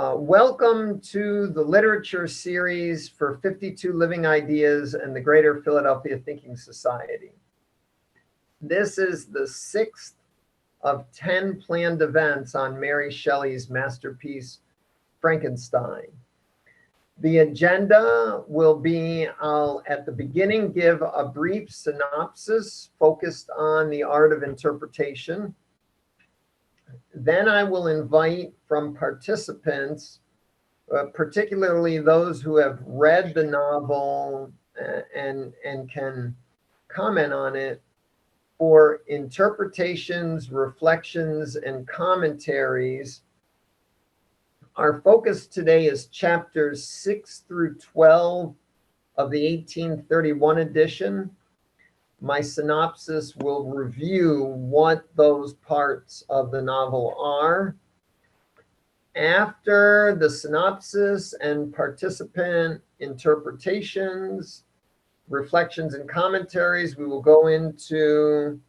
Welcome to the literature series for 52 Living Ideas and the Greater Philadelphia Thinking Society. This is the 6th of 10 planned events on Mary Shelley's masterpiece, Frankenstein. The agenda will be, I'll at the beginning give a brief synopsis focused on the art of interpretation. Then I will invite from participants, particularly those who have read the novel and can comment on it, for interpretations, reflections, and commentaries. Our focus today is chapters 6 through 12 of the 1831 edition. My synopsis will review what those parts of the novel are. After the synopsis and participant interpretations, reflections, and commentaries, we will go into,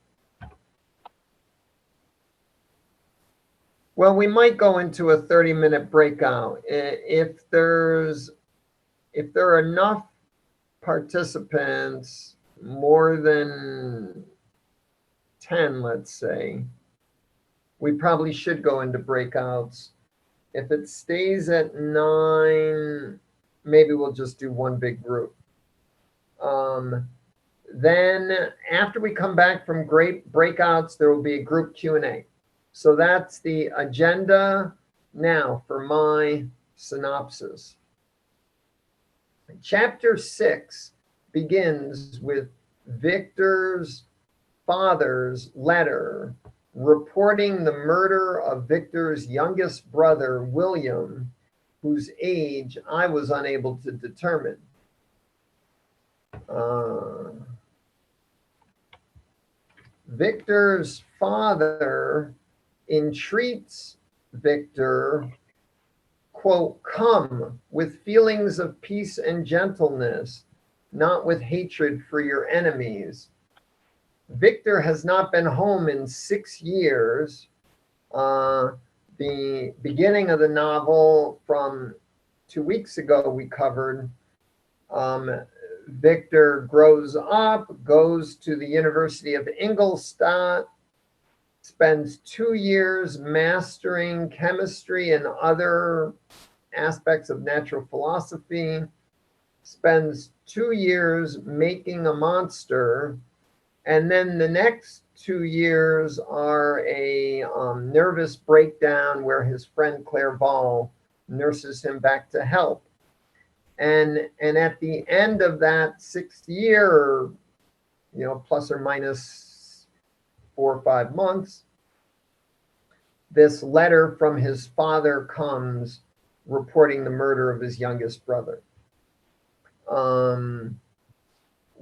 well, we might go into a 30-minute breakout. If there are enough participants, more than 10, let's say, we probably should go into breakouts. If it stays at 9, maybe we'll just do one big group. Then after we come back from great breakouts, there will be a group Q&A. So that's the agenda now for my synopsis. Chapter 6 begins with Victor's father's letter reporting the murder of Victor's youngest brother, William, whose age I was unable to determine. Victor's father entreats Victor, quote, "Come with feelings of peace and gentleness, not with hatred for your enemies." Victor has not been home in 6 years. The beginning of the novel from 2 weeks ago we covered. Victor grows up, goes to the University of Ingolstadt, spends 2 years mastering chemistry and other aspects of natural philosophy, spends 2 years making a monster, and then the next 2 years are a nervous breakdown where his friend Clerval nurses him back to health. And at the end of that 6th year, plus or minus 4 or 5 months, this letter from his father comes reporting the murder of his youngest brother.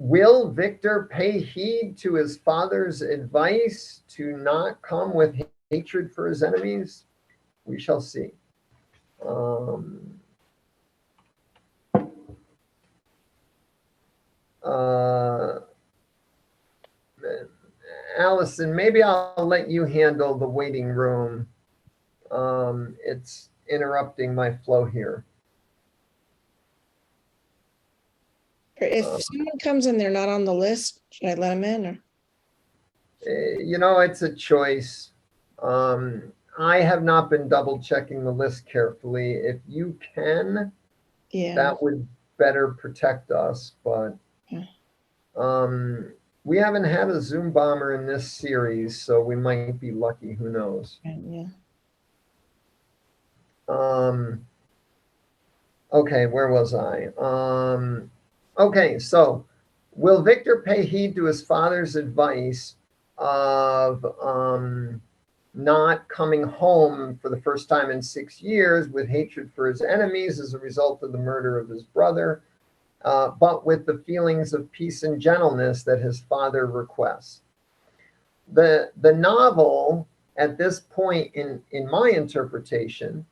Will Victor pay heed to his father's advice to not come with hatred for his enemies? We shall see. Allison, maybe I'll let you handle the waiting room. It's interrupting my flow here. If someone comes and they're not on the list, should I let them in? Or? It's a choice. I have not been double checking the list carefully. If you can, that would better protect us. But we haven't had a Zoom bomber in this series, so we might be lucky. Who knows? Yeah. Okay, where was I? Okay, so will Victor pay heed to his father's advice of not coming home for the first time in 6 years with hatred for his enemies as a result of the murder of his brother, but with the feelings of peace and gentleness that his father requests? The novel, at this point in my interpretation,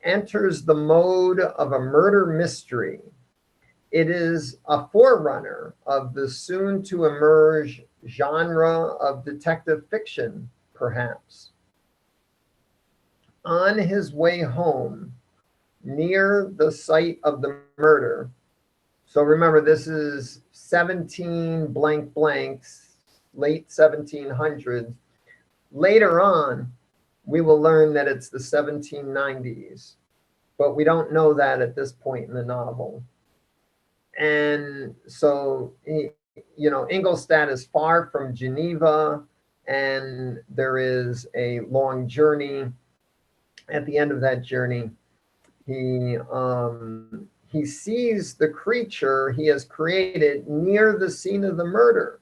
enters the mode of a murder mystery. It is a forerunner of the soon-to-emerge genre of detective fiction, perhaps. On his way home, near the site of the murder. So remember, this is 17 blank blanks, late 1700s. Later on, we will learn that it's the 1790s, but we don't know that at this point in the novel. And so, Ingolstadt is far from Geneva, and there is a long journey. At the end of that journey, he sees the creature he has created near the scene of the murder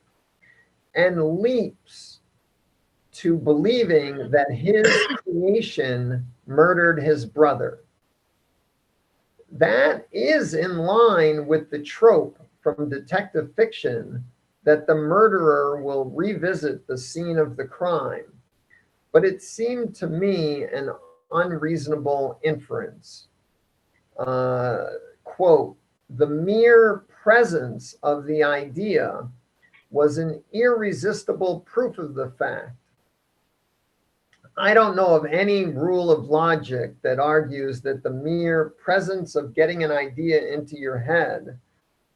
and leaps to believing that his creation murdered his brother. That is in line with the trope from detective fiction that the murderer will revisit the scene of the crime. But it seemed to me an unreasonable inference. Quote, the mere presence of the idea was an irresistible proof of the fact. I don't know of any rule of logic that argues that the mere presence of getting an idea into your head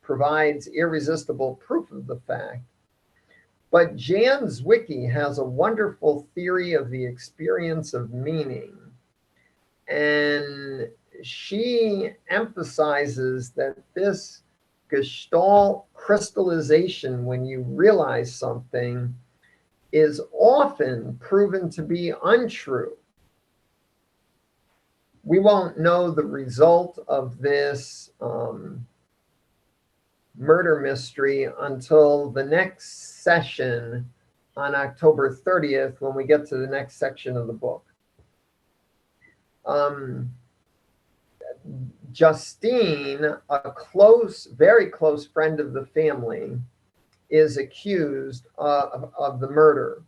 provides irresistible proof of the fact. But Jan Zwicky has a wonderful theory of the experience of meaning. And she emphasizes that this gestalt crystallization, when you realize something, is often proven to be untrue. We won't know the result of this murder mystery until the next session on October 30th, when we get to the next section of the book. Justine, a very close friend of the family, is accused of the murder.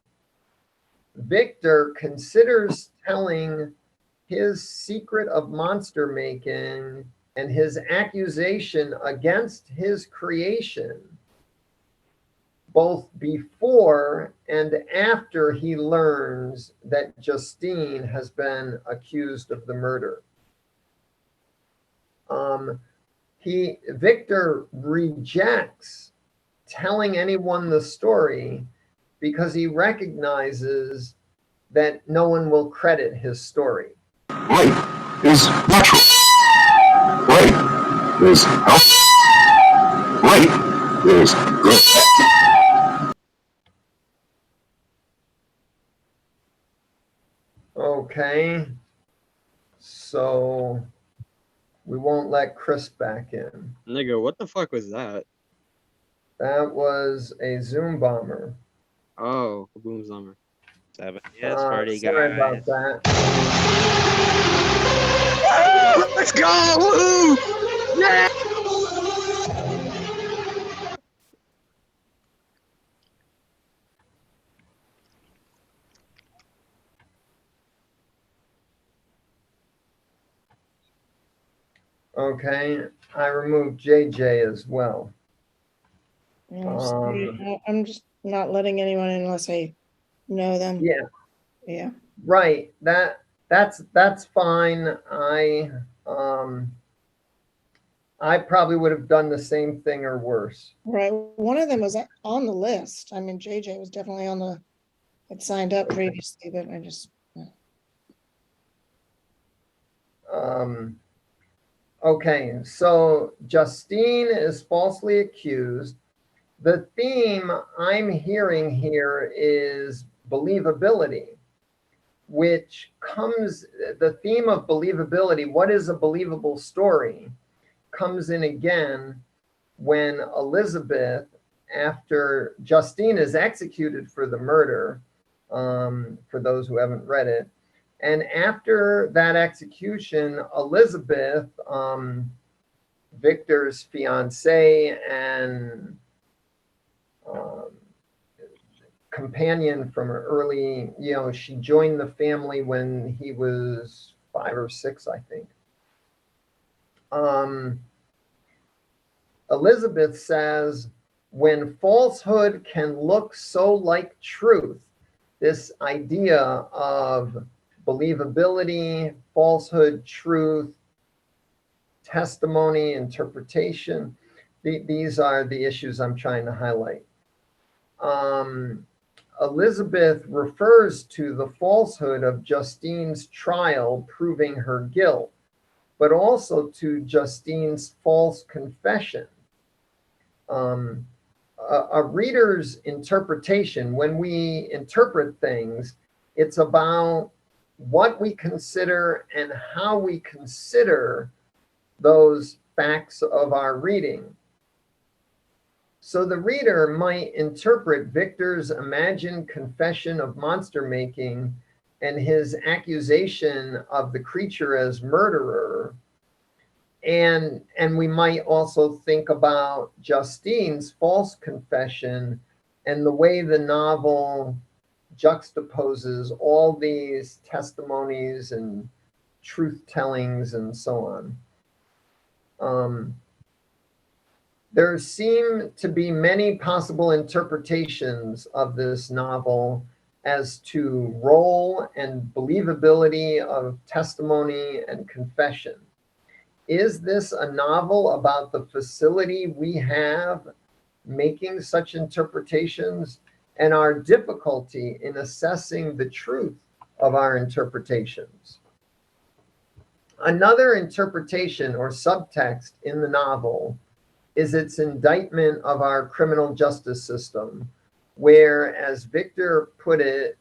Victor considers telling his secret of monster making and his accusation against his creation, both before and after he learns that Justine has been accused of the murder. Victor rejects telling anyone the story because he recognizes that no one will credit his story. Light is natural. Light is healthy. Light is good. Okay, so we won't let Chris back in. Nigga, what the fuck was that? That was a Zoom bomber. Oh, boom summer. 7 years, 30 Sorry guys. about that. Let's go! Woo! Yeah! Okay, I removed JJ as well. I'm just not letting anyone in unless I know them. Yeah. Yeah. Right. That's fine. I probably would have done the same thing or worse. Right. One of them was on the list. I mean, JJ was definitely had signed up previously, but I just. Okay, so Justine is falsely accused. The theme I'm hearing here is believability, which comes, the theme of believability, what is a believable story, comes in again when Elizabeth, after Justine is executed for the murder, for those who haven't read it, and after that execution, Elizabeth, Victor's fiance and companion from her early, she joined the family when he was 5 or 6, I think. Elizabeth says, when falsehood can look so like truth, this idea of believability, falsehood, truth, testimony, interpretation. These are the issues I'm trying to highlight. Elizabeth refers to the falsehood of Justine's trial proving her guilt, but also to Justine's false confession. A reader's interpretation, when we interpret things, it's about what we consider and how we consider those facts of our reading. So the reader might interpret Victor's imagined confession of monster making and his accusation of the creature as murderer. And we might also think about Justine's false confession and the way the novel juxtaposes all these testimonies and truth tellings and so on. There seem to be many possible interpretations of this novel as to role and believability of testimony and confession. Is this a novel about the facility we have making such interpretations and our difficulty in assessing the truth of our interpretations? Another interpretation or subtext in the novel is its indictment of our criminal justice system, where, as Victor put it,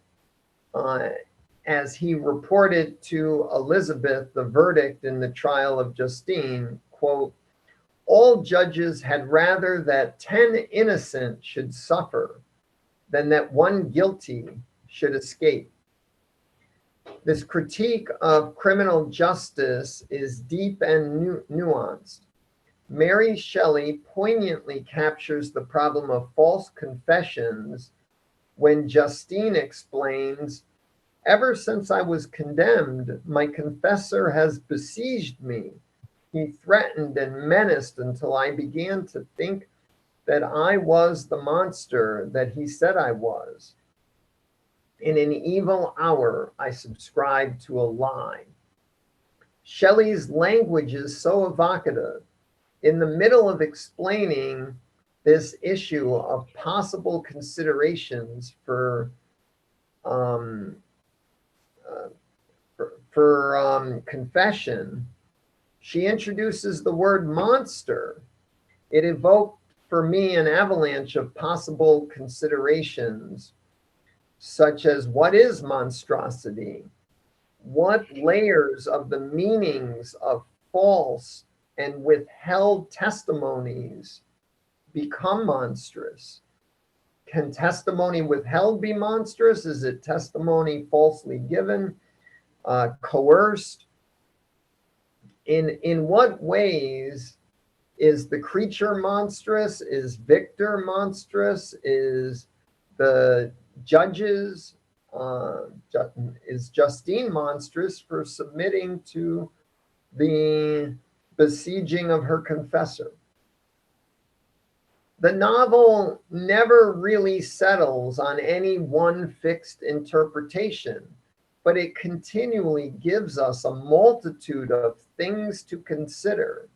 as he reported to Elizabeth the verdict in the trial of Justine, quote, "All judges had rather that 10 innocent should suffer than that one guilty should escape." This critique of criminal justice is deep and nuanced. Mary Shelley poignantly captures the problem of false confessions when Justine explains, "Ever since I was condemned, my confessor has besieged me. He threatened and menaced until I began to think that I was the monster that he said I was. In an evil hour, I subscribed to a lie." Shelley's language is so evocative. In the middle of explaining this issue of possible considerations for confession, she introduces the word monster. It evoked for me an avalanche of possible considerations, such as what is monstrosity? What layers of the meanings of false and withheld testimonies become monstrous? Can testimony withheld be monstrous? Is it testimony falsely given, coerced? In what ways is the creature monstrous? Is Victor monstrous? Is the judges, is Justine monstrous for submitting to the besieging of her confessor? The novel never really settles on any one fixed interpretation, but it continually gives us a multitude of things to consider,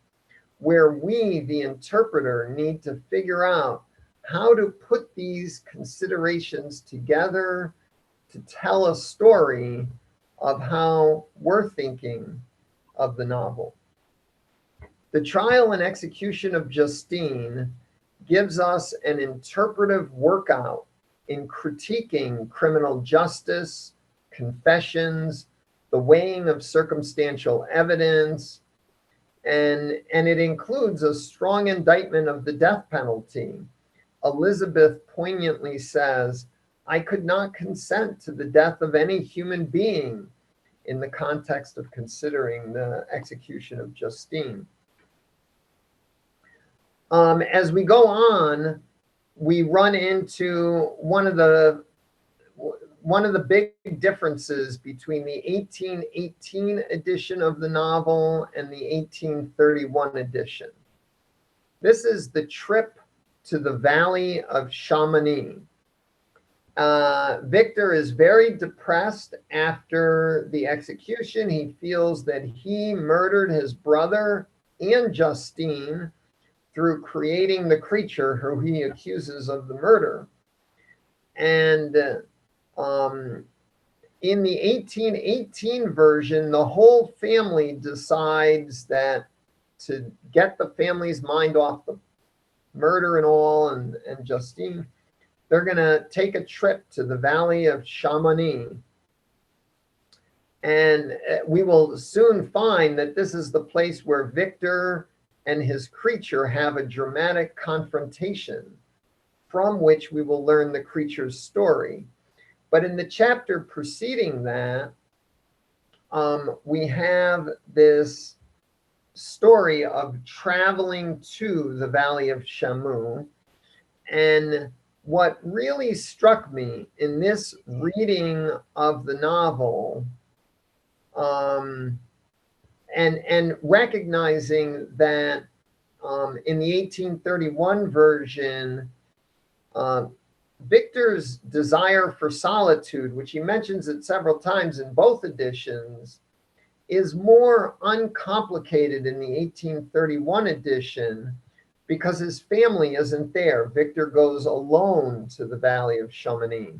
where we, the interpreter, need to figure out how to put these considerations together to tell a story of how we're thinking of the novel. The trial and execution of Justine gives us an interpretive workout in critiquing criminal justice, confessions, the weighing of circumstantial evidence, and it includes a strong indictment of the death penalty. Elizabeth poignantly says, "I could not consent to the death of any human being," in the context of considering the execution of Justine. As we go on, we run into one of the big differences between the 1818 edition of the novel and the 1831 edition. This is the trip to the Valley of Chamonix. Victor is very depressed after the execution. He feels that he murdered his brother and Justine through creating the creature who he accuses of the murder. And in the 1818 version, the whole family decides that to get the family's mind off the murder and all, and Justine, they're going to take a trip to the Valley of Chamonix. And we will soon find that this is the place where Victor and his creature have a dramatic confrontation, from which we will learn the creature's story. But in the chapter preceding that, we have this story of traveling to the Valley of Chamonix. And what really struck me in this reading of the novel, and recognizing that in the 1831 version, Victor's desire for solitude, which he mentions it several times in both editions, is more uncomplicated in the 1831 edition because his family isn't there. Victor goes alone to the Valley of Chamonix.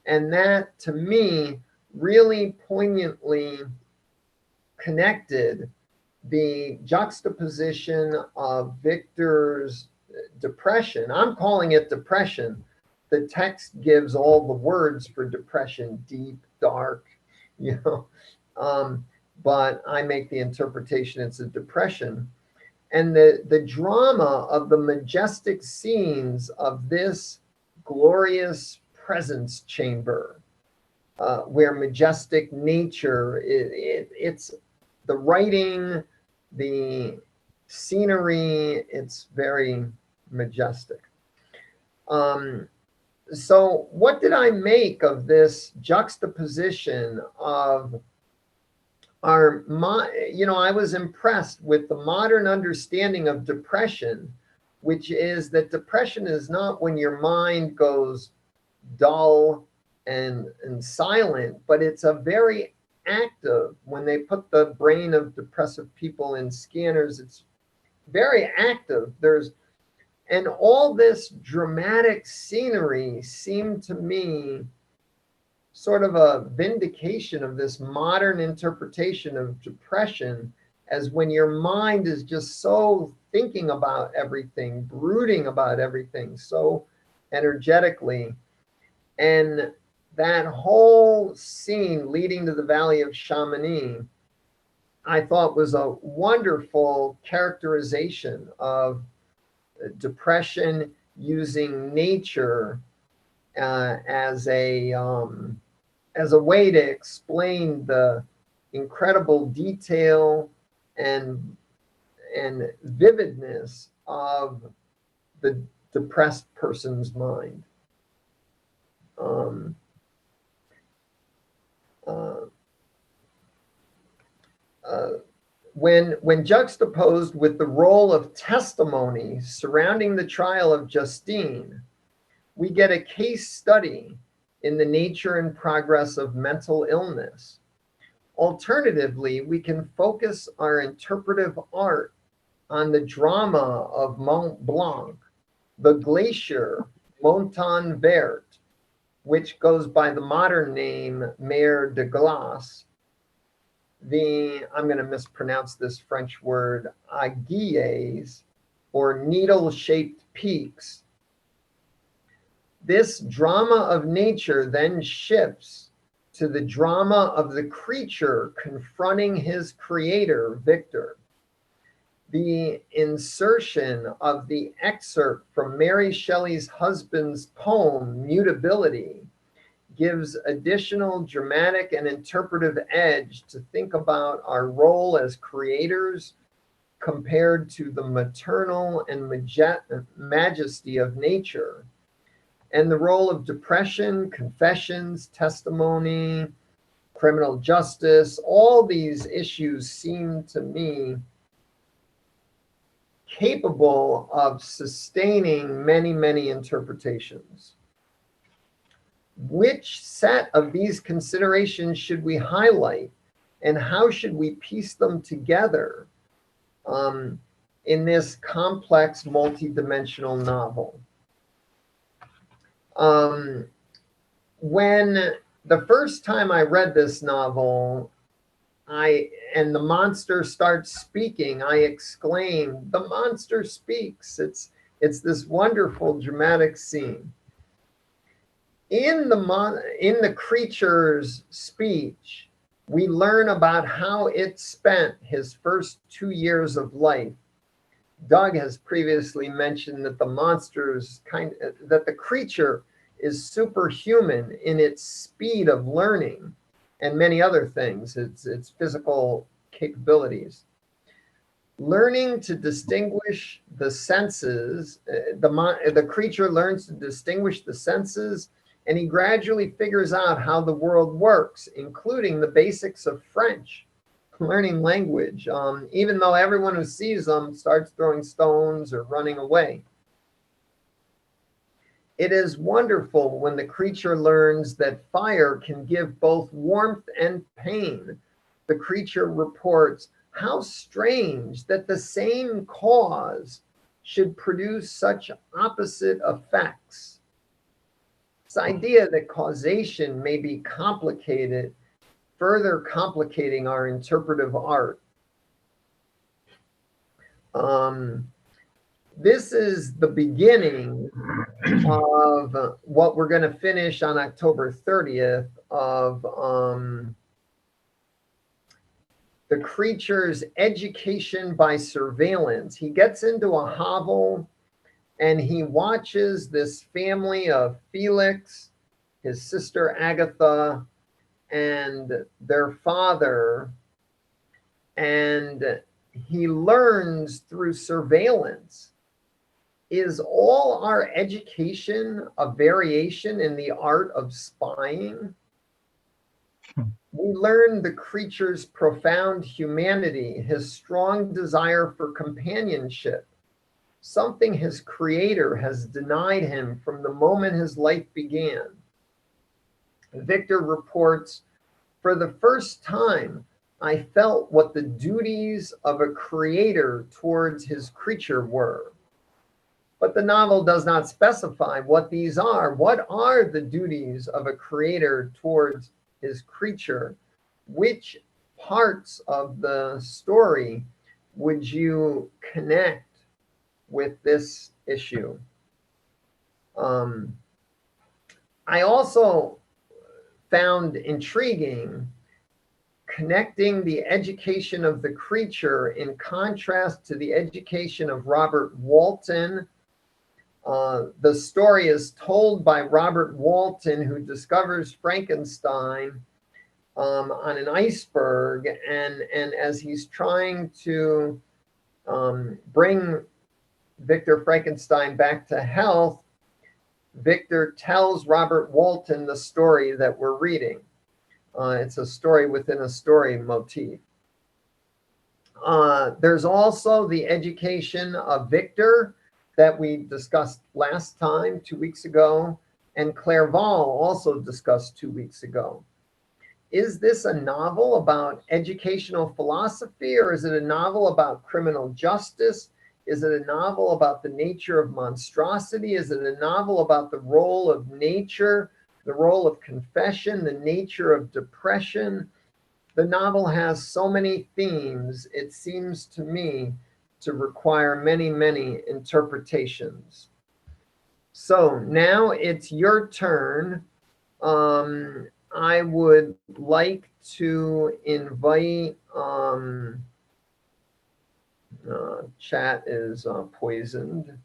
And that, to me, really poignantly connected the juxtaposition of Victor's depression. I'm calling it depression. The text gives all the words for depression: deep, dark, but I make the interpretation it's a depression. And the drama of the majestic scenes of this glorious presence chamber, where majestic nature, it's the writing, the scenery, it's very majestic. So what did I make of this juxtaposition of I was impressed with the modern understanding of depression, which is that depression is not when your mind goes dull and silent, but it's a very active. When they put the brain of depressive people in scanners, it's very active. And all this dramatic scenery seemed to me sort of a vindication of this modern interpretation of depression, as when your mind is just so thinking about everything, brooding about everything so energetically. And that whole scene leading to the Valley of Chamonix, I thought was a wonderful characterization of depression using nature as a way to explain the incredible detail and vividness of the depressed person's mind. When juxtaposed with the role of testimony surrounding the trial of Justine, we get a case study in the nature and progress of mental illness. Alternatively, we can focus our interpretive art on the drama of Mont Blanc, the glacier Montagne Verte, which goes by the modern name Mer de Glace, I'm going to mispronounce this French word, aiguilles, or needle-shaped peaks. This drama of nature then shifts to the drama of the creature confronting his creator, Victor. The insertion of the excerpt from Mary Shelley's husband's poem, Mutability, gives additional dramatic and interpretive edge to think about our role as creators compared to the maternal and majesty of nature, and the role of depression, confessions, testimony, criminal justice. All these issues seem to me capable of sustaining many, many interpretations. Which set of these considerations should we highlight, and how should we piece them together in this complex, multi-dimensional novel. When the first time I read this novel, and the monster starts speaking, I exclaimed, "The monster speaks!" It's this wonderful dramatic scene. In the creature's speech, we learn about how it spent his first 2 years of life. Doug has previously mentioned that that the creature is superhuman in its speed of learning and many other things, its physical capabilities. Learning to distinguish the senses, the creature learns to distinguish the senses, and he gradually figures out how the world works, including the basics of French, learning language, even though everyone who sees them starts throwing stones or running away. It is wonderful when the creature learns that fire can give both warmth and pain. The creature reports, "How strange that the same cause should produce such opposite effects." This idea that causation may be complicated, further complicating our interpretive art. This is the beginning of what we're going to finish on October 30th of the creature's education by surveillance. He gets into a hovel and he watches this family of Felix, his sister Agatha, and their father, and he learns through surveillance. Is all our education a variation in the art of spying? We learn the creature's profound humanity, his strong desire for companionship, something his creator has denied him from the moment his life began. Victor reports, "For the first time, I felt what the duties of a creator towards his creature were." But the novel does not specify what these are. What are the duties of a creator towards his creature? Which parts of the story would you connect with this issue? I also found intriguing connecting the education of the creature in contrast to the education of Robert Walton. The story is told by Robert Walton, who discovers Frankenstein on an iceberg, and as he's trying to bring Victor Frankenstein back to health, Victor tells Robert Walton the story that we're reading. It's a story within a story motif. There's also the education of Victor that we discussed last time, 2 weeks ago, and Clerval also discussed 2 weeks ago. Is this a novel about educational philosophy, or is it a novel about criminal justice? Is it a novel about the nature of monstrosity? Is it a novel about the role of nature, the role of confession, the nature of depression? The novel has so many themes, it seems to me, to require many, many interpretations. So now it's your turn. I would like to invite, chat is poisoned.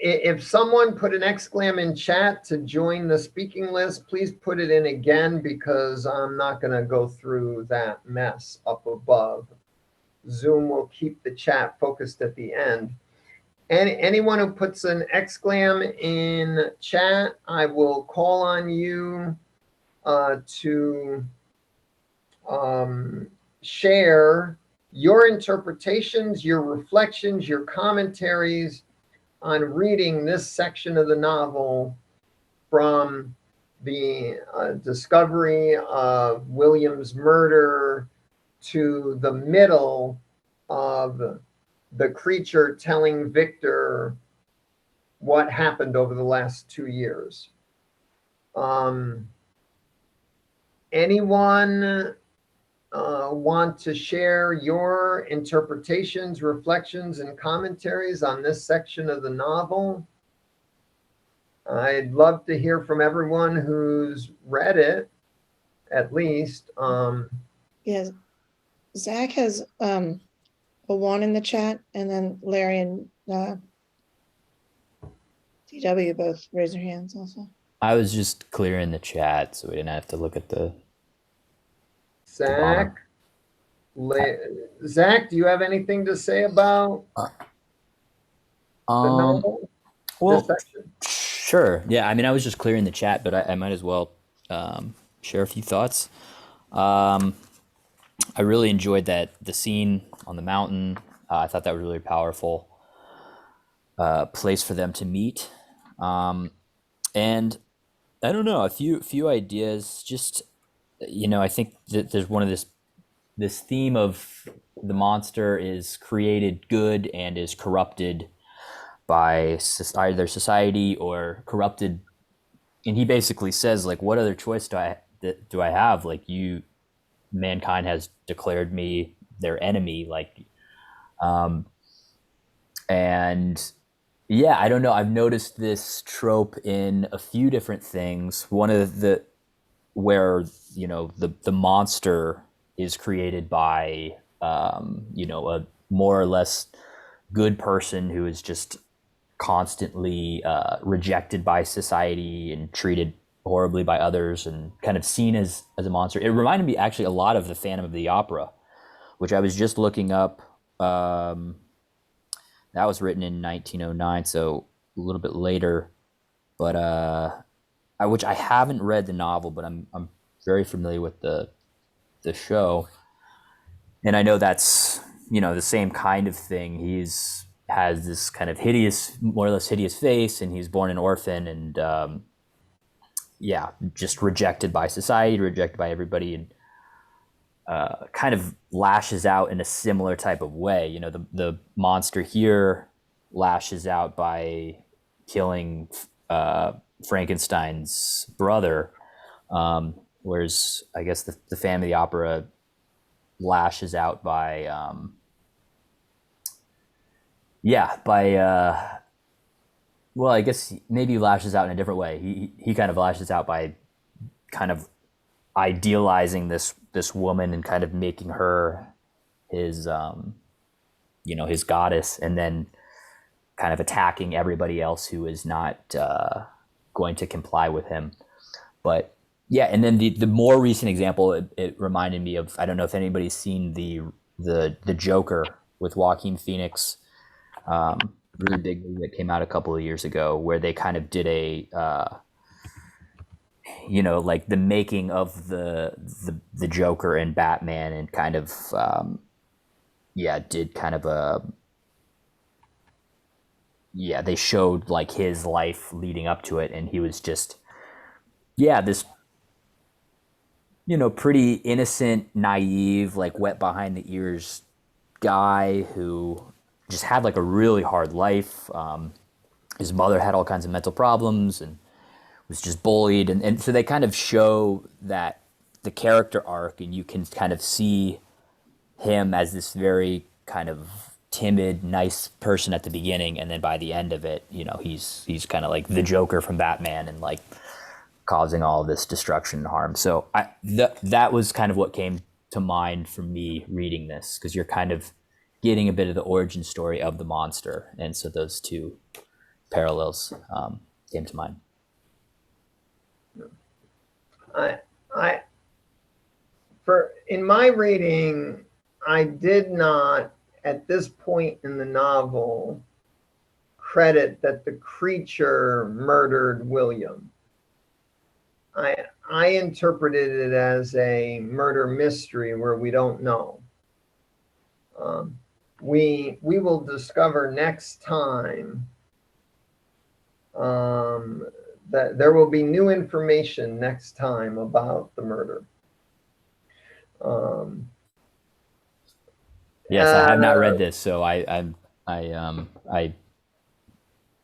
If someone put an exclam in chat to join the speaking list, please put it in again, because I'm not going to go through that mess up above. Zoom will keep the chat focused at the end. And anyone who puts an exclam in chat, I will call on you to share your interpretations, your reflections, your commentaries on reading this section of the novel from the discovery of William's murder to the middle of the creature telling Victor what happened over the last 2 years. Anyone want to share your interpretations, reflections, and commentaries on this section of the novel? I'd love to hear from everyone who's read it, at least. Yes, Zach has a 1 in the chat, and then Larry and DW both raise their hands also. I was just clearing the chat so we didn't have to look at the Zach, Zach, do you have anything to say about the novel? well, This section? sure. Yeah, I mean, I was just clearing the chat, but I might as well share a few thoughts. I really enjoyed the scene on the mountain. I thought that was really powerful place for them to meet. And I don't know, a few ideas. Just, I think that there's one of this theme of the monster is created good and is corrupted by either society or corrupted. And he basically says, like, what other choice do I have? Like, mankind has declared me their enemy. Like, and yeah, I don't know. I've noticed this trope in a few different things. One of where, the monster is created by, a more or less good person who is just constantly rejected by society and treated horribly by others and kind of seen as a monster. It reminded me actually a lot of the Phantom of the Opera, which I was just looking up. That was written in 1909, so a little bit later. But which I haven't read the novel, but I'm very familiar with the show, and I know that's the same kind of thing. Has this kind of hideous, more or less hideous face, and he's born an orphan, and just rejected by society, rejected by everybody, and kind of lashes out in a similar type of way. The monster here lashes out by killing Frankenstein's brother, whereas I guess the Phantom of the Opera lashes out by well, I guess maybe lashes out in a different way. He kind of lashes out by kind of idealizing this woman and kind of making her his his goddess, and then kind of attacking everybody else who is not going to comply with him. But yeah, and then the more recent example, it reminded me of, I don't know if anybody's seen the Joker with Joaquin Phoenix, really big movie that came out a couple of years ago, where they kind of did a like the making of the Joker and Batman, and kind of did kind of they showed like his life leading up to it, and he was just this pretty innocent, naive, like wet behind the ears guy who just had like a really hard life. His mother had all kinds of mental problems and was just bullied, and so they kind of show that the character arc, and you can kind of see him as this very kind of timid, nice person at the beginning, and then by the end of it, he's kind of like the Joker from Batman, and like causing all of this destruction and harm. So that was kind of what came to mind for me reading this, because you're kind of getting a bit of the origin story of the monster, and so those two parallels came to mind. In my reading, I did not, at this point in the novel, credit that the creature murdered William. I interpreted it as a murder mystery where we don't know. We will discover next time that there will be new information next time about the murder. Yes, I have not read this, so I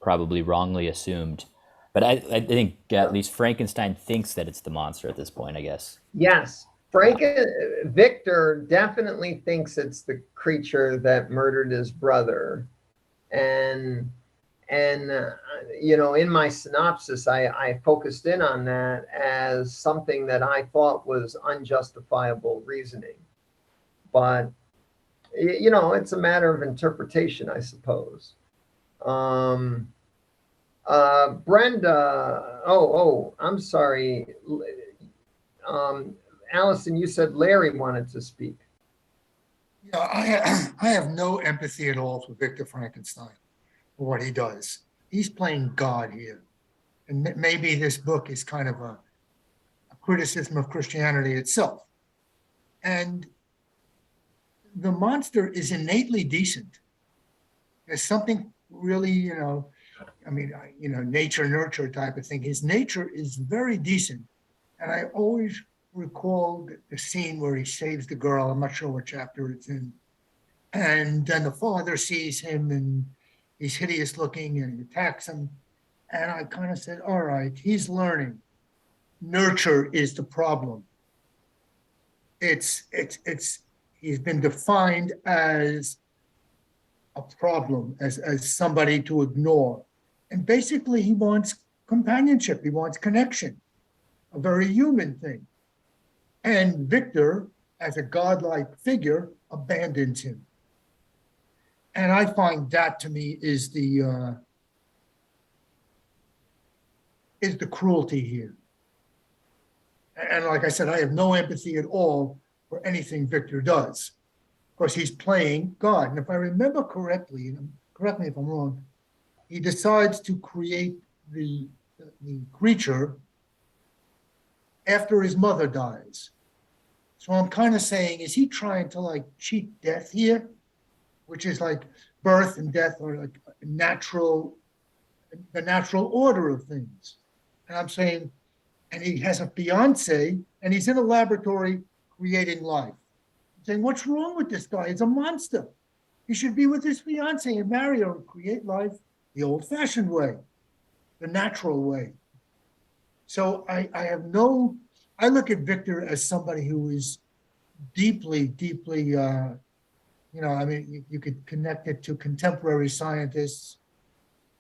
probably wrongly assumed, but I think at least Frankenstein thinks that it's the monster at this point, I guess. Yes, Victor definitely thinks it's the creature that murdered his brother, and you know, in my synopsis, I focused in on that as something that I thought was unjustifiable reasoning, but you know, it's a matter of interpretation, I suppose. Brenda, I'm sorry. Allison, you said Larry wanted to speak. Yeah, I have no empathy at all for Victor Frankenstein, for what he does. He's playing God here. And maybe this book is kind of a criticism of Christianity itself. And the monster is innately decent. There's something really, you know, I mean, you know, nature nurture type of thing. His nature is very decent. And I always recall the scene where he saves the girl. I'm not sure what chapter it's in. And then the father sees him and he's hideous looking and he attacks him. And I kind of said, all right, he's learning. Nurture is the problem. He's been defined as a problem, as somebody to ignore. And basically he wants companionship, he wants connection, a very human thing. And Victor, as a godlike figure, abandons him. And I find that to me is the cruelty here. And like I said, I have no empathy at all for anything Victor does. Of course, he's playing God. And if I remember correctly, and correct me if I'm wrong, he decides to create the creature after his mother dies. So I'm kind of saying, is he trying to like cheat death here? Which is like birth and death are like the natural order of things. And I'm saying, and he has a fiance and he's in a laboratory creating life. I'm saying, what's wrong with this guy? He's a monster. He should be with his fiance and marry her and create life the old-fashioned way, the natural way. So I look at Victor as somebody who is deeply, you know, I mean, you could connect it to contemporary scientists.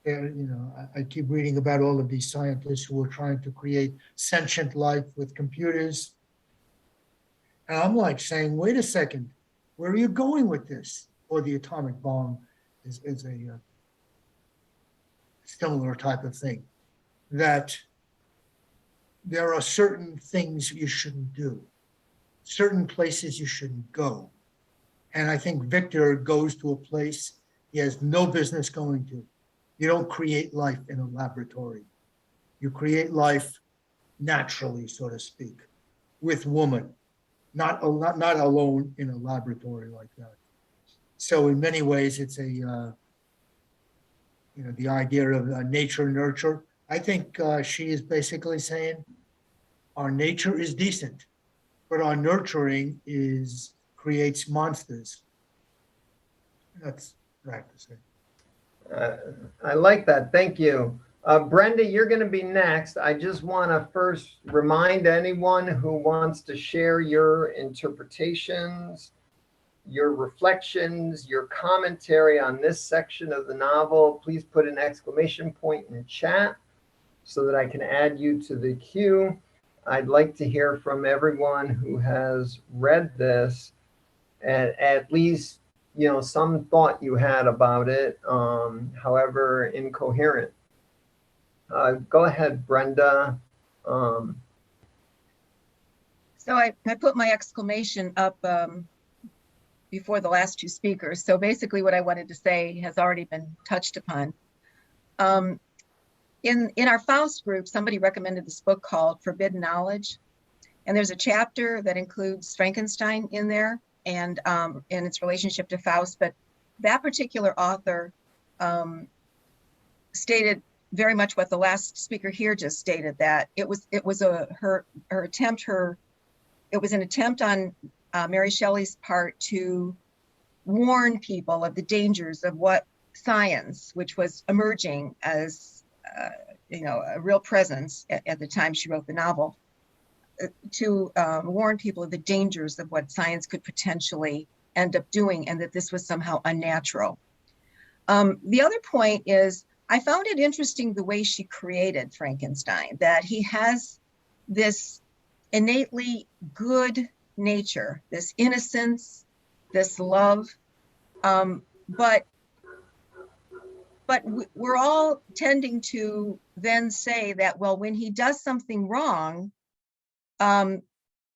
You know, I keep reading about all of these scientists who are trying to create sentient life with computers. And I'm like saying, wait a second, where are you going with this? Or the atomic bomb is a similar type of thing. That there are certain things you shouldn't do, certain places you shouldn't go. And I think Victor goes to a place he has no business going to. You don't create life in a laboratory. You create life naturally, so to speak, with woman, not alone in a laboratory like that. So in many ways, it's you know, the idea of nature nurture. I think she is basically saying our nature is decent, but our nurturing creates monsters. That's what I have to say. I like that. Thank you. Brenda, you're going to be next. I just want to first remind anyone who wants to share your interpretations, your reflections, your commentary on this section of the novel, please put an exclamation point in chat so that I can add you to the queue. I'd like to hear from everyone who has read this, at least, you know, some thought you had about it, however incoherent. Go ahead, Brenda. So I put my exclamation up before the last two speakers. So basically what I wanted to say has already been touched upon. In our Faust group, somebody recommended this book called Forbidden Knowledge. And there's a chapter that includes Frankenstein in there and its relationship to Faust. But that particular author stated very much what the last speaker here just stated, that it was her attempt, it was an attempt on Mary Shelley's part to warn people of the dangers of what science, which was emerging as a real presence at the time she wrote the novel, to warn people of the dangers of what science could potentially end up doing, and that this was somehow unnatural. The other point is, I found it interesting the way she created Frankenstein, that he has this innately good nature, this innocence, this love, but we're all tending to then say that, well, when he does something wrong,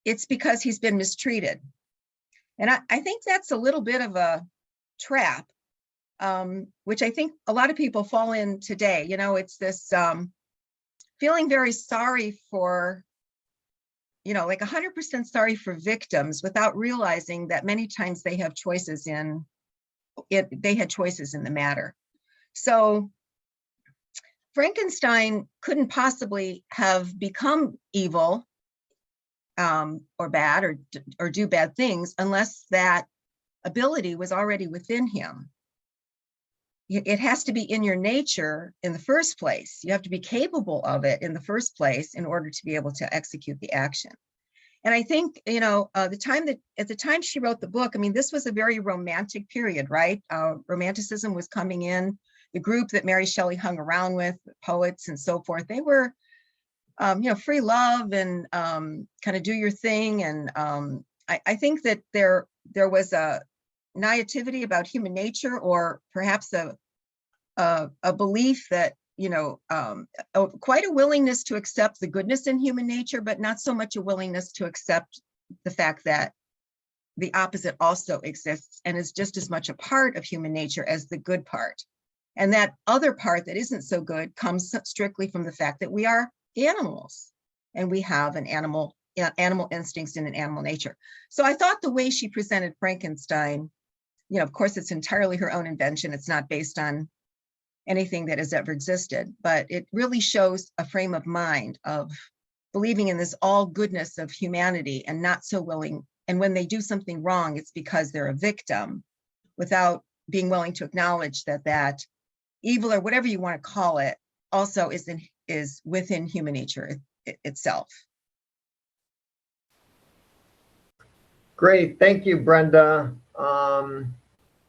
it's because he's been mistreated. And I think that's a little bit of a trap, which I think a lot of people fall in today. It's this feeling very sorry for, like 100% sorry for victims, without realizing that many times they have choices in it. They had choices in the matter. So Frankenstein couldn't possibly have become evil or bad or do bad things unless that ability was already within him. It has to be in your nature in the first place. You have to be capable of it in the first place in order to be able to execute the action. And I think, at the time she wrote the book, I mean, this was a very romantic period, right? Romanticism was coming in. The group that Mary Shelley hung around with, poets and so forth, they were, free love and kind of do your thing. And I think that there was a naivety about human nature, or perhaps a belief that, quite a willingness to accept the goodness in human nature, but not so much a willingness to accept the fact that the opposite also exists and is just as much a part of human nature as the good part. And that other part that isn't so good comes strictly from the fact that we are animals and we have an animal instincts and an animal nature. So I thought the way she presented Frankenstein, of course, it's entirely her own invention. It's not based on anything that has ever existed, but it really shows a frame of mind of believing in this all goodness of humanity and not so willing. And when they do something wrong, it's because they're a victim, without being willing to acknowledge that evil, or whatever you want to call it, also is within human nature itself. Great, thank you, Brenda.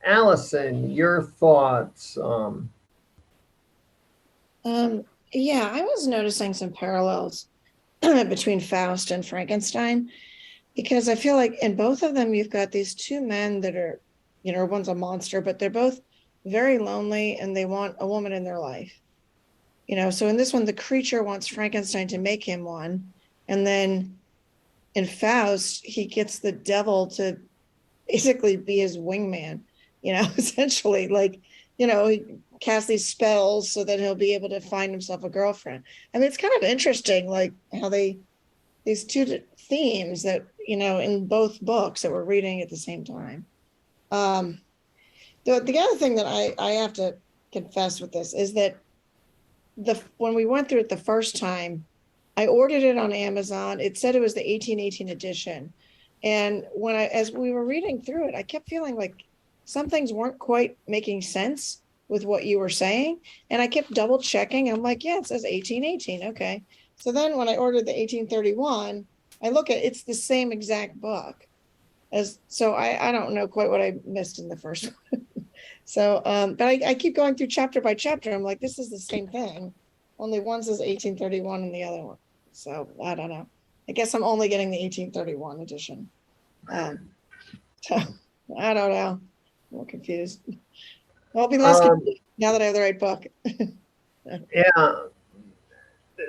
Allison, your thoughts? Yeah, I was noticing some parallels between Faust and Frankenstein, because I feel like in both of them, you've got these two men that are, one's a monster, but they're both very lonely and they want a woman in their life. So in this one, the creature wants Frankenstein to make him one. And then in Faust, he gets the devil to basically be his wingman, essentially, like, he casts these spells so that he'll be able to find himself a girlfriend. I mean, it's kind of interesting, like how these two themes that, in both books that we're reading at the same time. The other thing that I have to confess with this is that when we went through it the first time, I ordered it on Amazon. It said it was the 1818 edition. And as we were reading through it, I kept feeling like some things weren't quite making sense with what you were saying. And I kept double checking. I'm like, yeah, it says 1818. Okay. So then when I ordered the 1831, I look at it's the same exact book. So I don't know quite what I missed in the first one. So, but I keep going through chapter by chapter. I'm like, this is the same thing. Only one says 1831 and the other one. So I don't know. I guess I'm only getting the 1831 edition. So I don't know. I'm confused. I'll be less confused now that I have the right book. Yeah.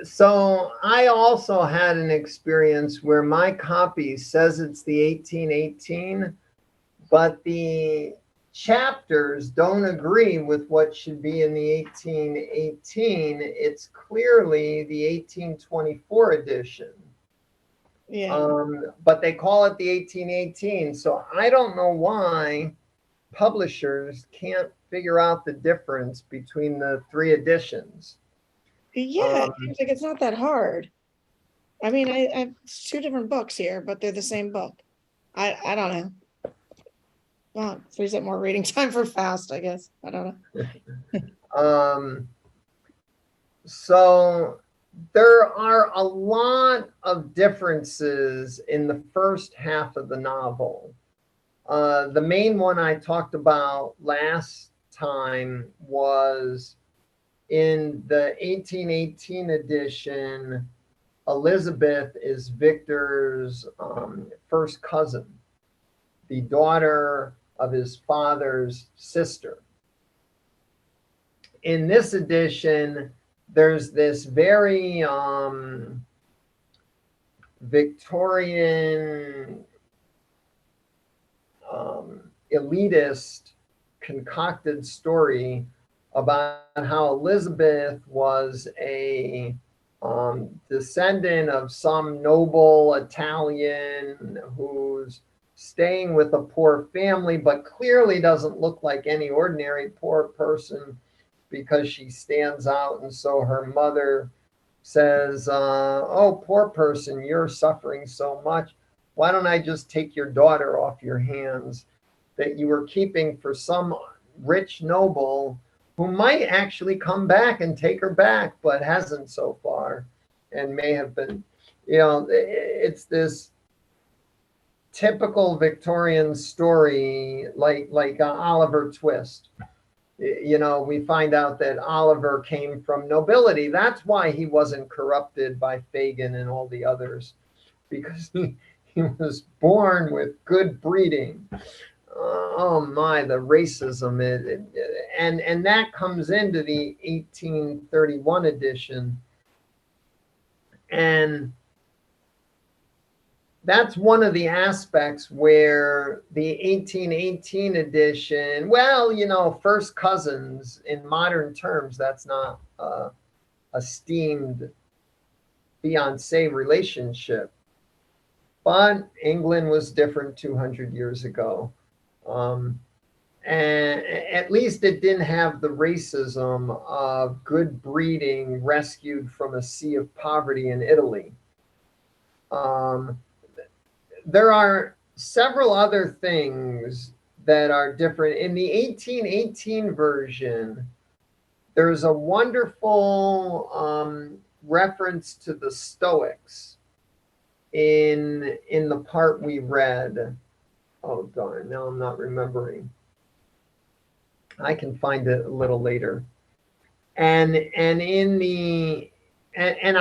So I also had an experience where my copy says it's the 1818, but the chapters don't agree with what should be in the 1818. It's clearly the 1824 edition. Yeah. But they call it the 1818. So I don't know why publishers can't figure out the difference between the three editions. Yeah, it Um, seems like it's not that hard. I mean, it's two different books here, but they're the same book. I don't know. Well, frees up more reading time for Faust, I guess. I don't know. So there are a lot of differences in the first half of the novel. The main one I talked about last time was in the 1818 edition. Elizabeth is Victor's first cousin, the daughter of his father's sister. In this edition, there's this very Victorian, elitist, concocted story about how Elizabeth was a descendant of some noble Italian who's staying with a poor family, but clearly doesn't look like any ordinary poor person because she stands out. And so her mother says, oh, poor person, you're suffering so much. Why don't I just take your daughter off your hands that you were keeping for some rich noble who might actually come back and take her back, but hasn't so far, and may have been, it's this typical Victorian story, like Oliver Twist. We find out that Oliver came from nobility. That's why he wasn't corrupted by Fagin and all the others, because he was born with good breeding. Oh my, the racism. And that comes into the 1831 edition. And that's one of the aspects where the 1818 edition, well, first cousins in modern terms, that's not a steamed fiancé relationship. But England was different 200 years ago. And at least it didn't have the racism of good breeding rescued from a sea of poverty in Italy. There are several other things that are different. In the 1818 version, there's a wonderful reference to the Stoics in the part we read. Oh, darn, now I'm not remembering. I can find it a little later. And I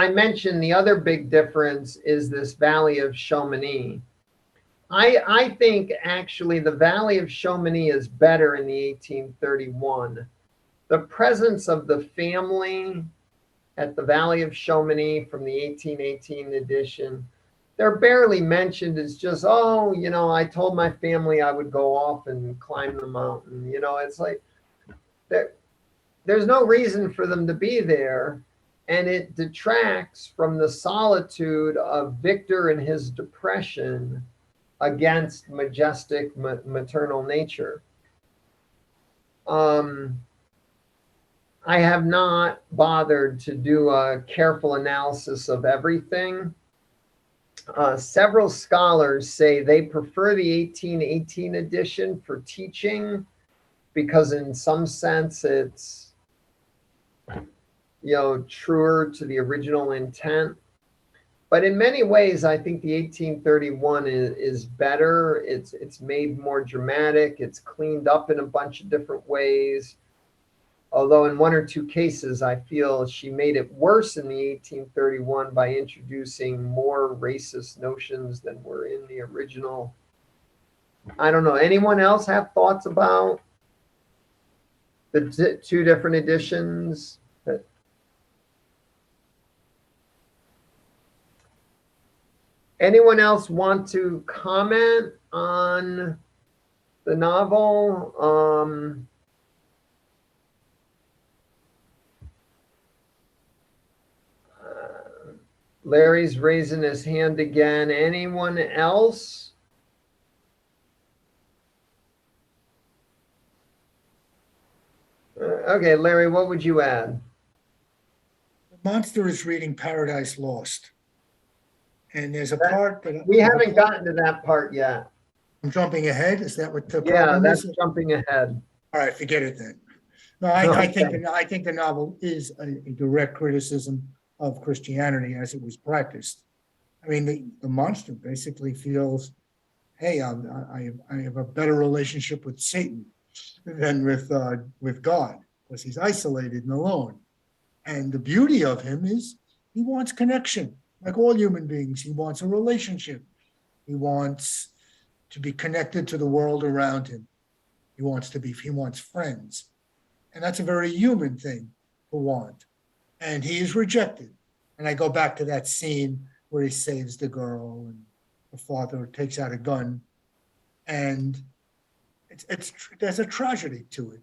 mentioned the other big difference is this Valley of Chamonix. I think actually the Valley of Chamonix is better in the 1831. The presence of the family at the Valley of Chamonix from the 1818 edition, they're barely mentioned. It's just, I told my family I would go off and climb the mountain. It's like there's no reason for them to be there. And it detracts from the solitude of Victor and his depression against majestic maternal nature. I have not bothered to do a careful analysis of everything. Several scholars say they prefer the 1818 edition for teaching because in some sense it's, truer to the original intent. But in many ways, I think the 1831 is better. It's made more dramatic. It's cleaned up in a bunch of different ways. Although in one or two cases, I feel she made it worse in the 1831 by introducing more racist notions than were in the original. I don't know. Anyone else have thoughts about the two different editions? Anyone else want to comment on the novel? Larry's raising his hand again. Anyone else? Okay, Larry, what would you add? Monster is reading Paradise Lost. And there's a That- part that. We haven't gotten to that part yet. I'm jumping ahead. Is that what the Yeah, problem that's is? jumping ahead. All right, forget it then. No, I Okay. think the novel is a direct criticism of Christianity as it was practiced. I mean, the monster basically feels, hey, I have a better relationship with Satan than with God, because he's isolated and alone. And the beauty of him is he wants connection, like all human beings. He wants a relationship. He wants to be connected to the world around him. He wants friends. And that's a very human thing to want. And he is rejected. And I go back to that scene where he saves the girl and the father takes out a gun. And there's a tragedy to it,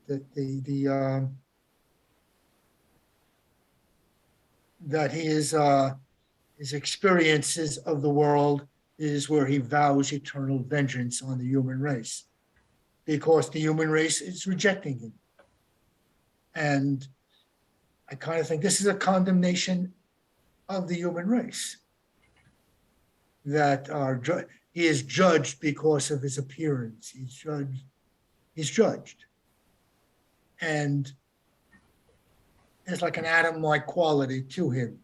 that his experiences of the world is where he vows eternal vengeance on the human race, because the human race is rejecting him. And I kind of think this is a condemnation of the human race, that he is judged because of his appearance. He's judged. And there's like an Adam-like quality to him.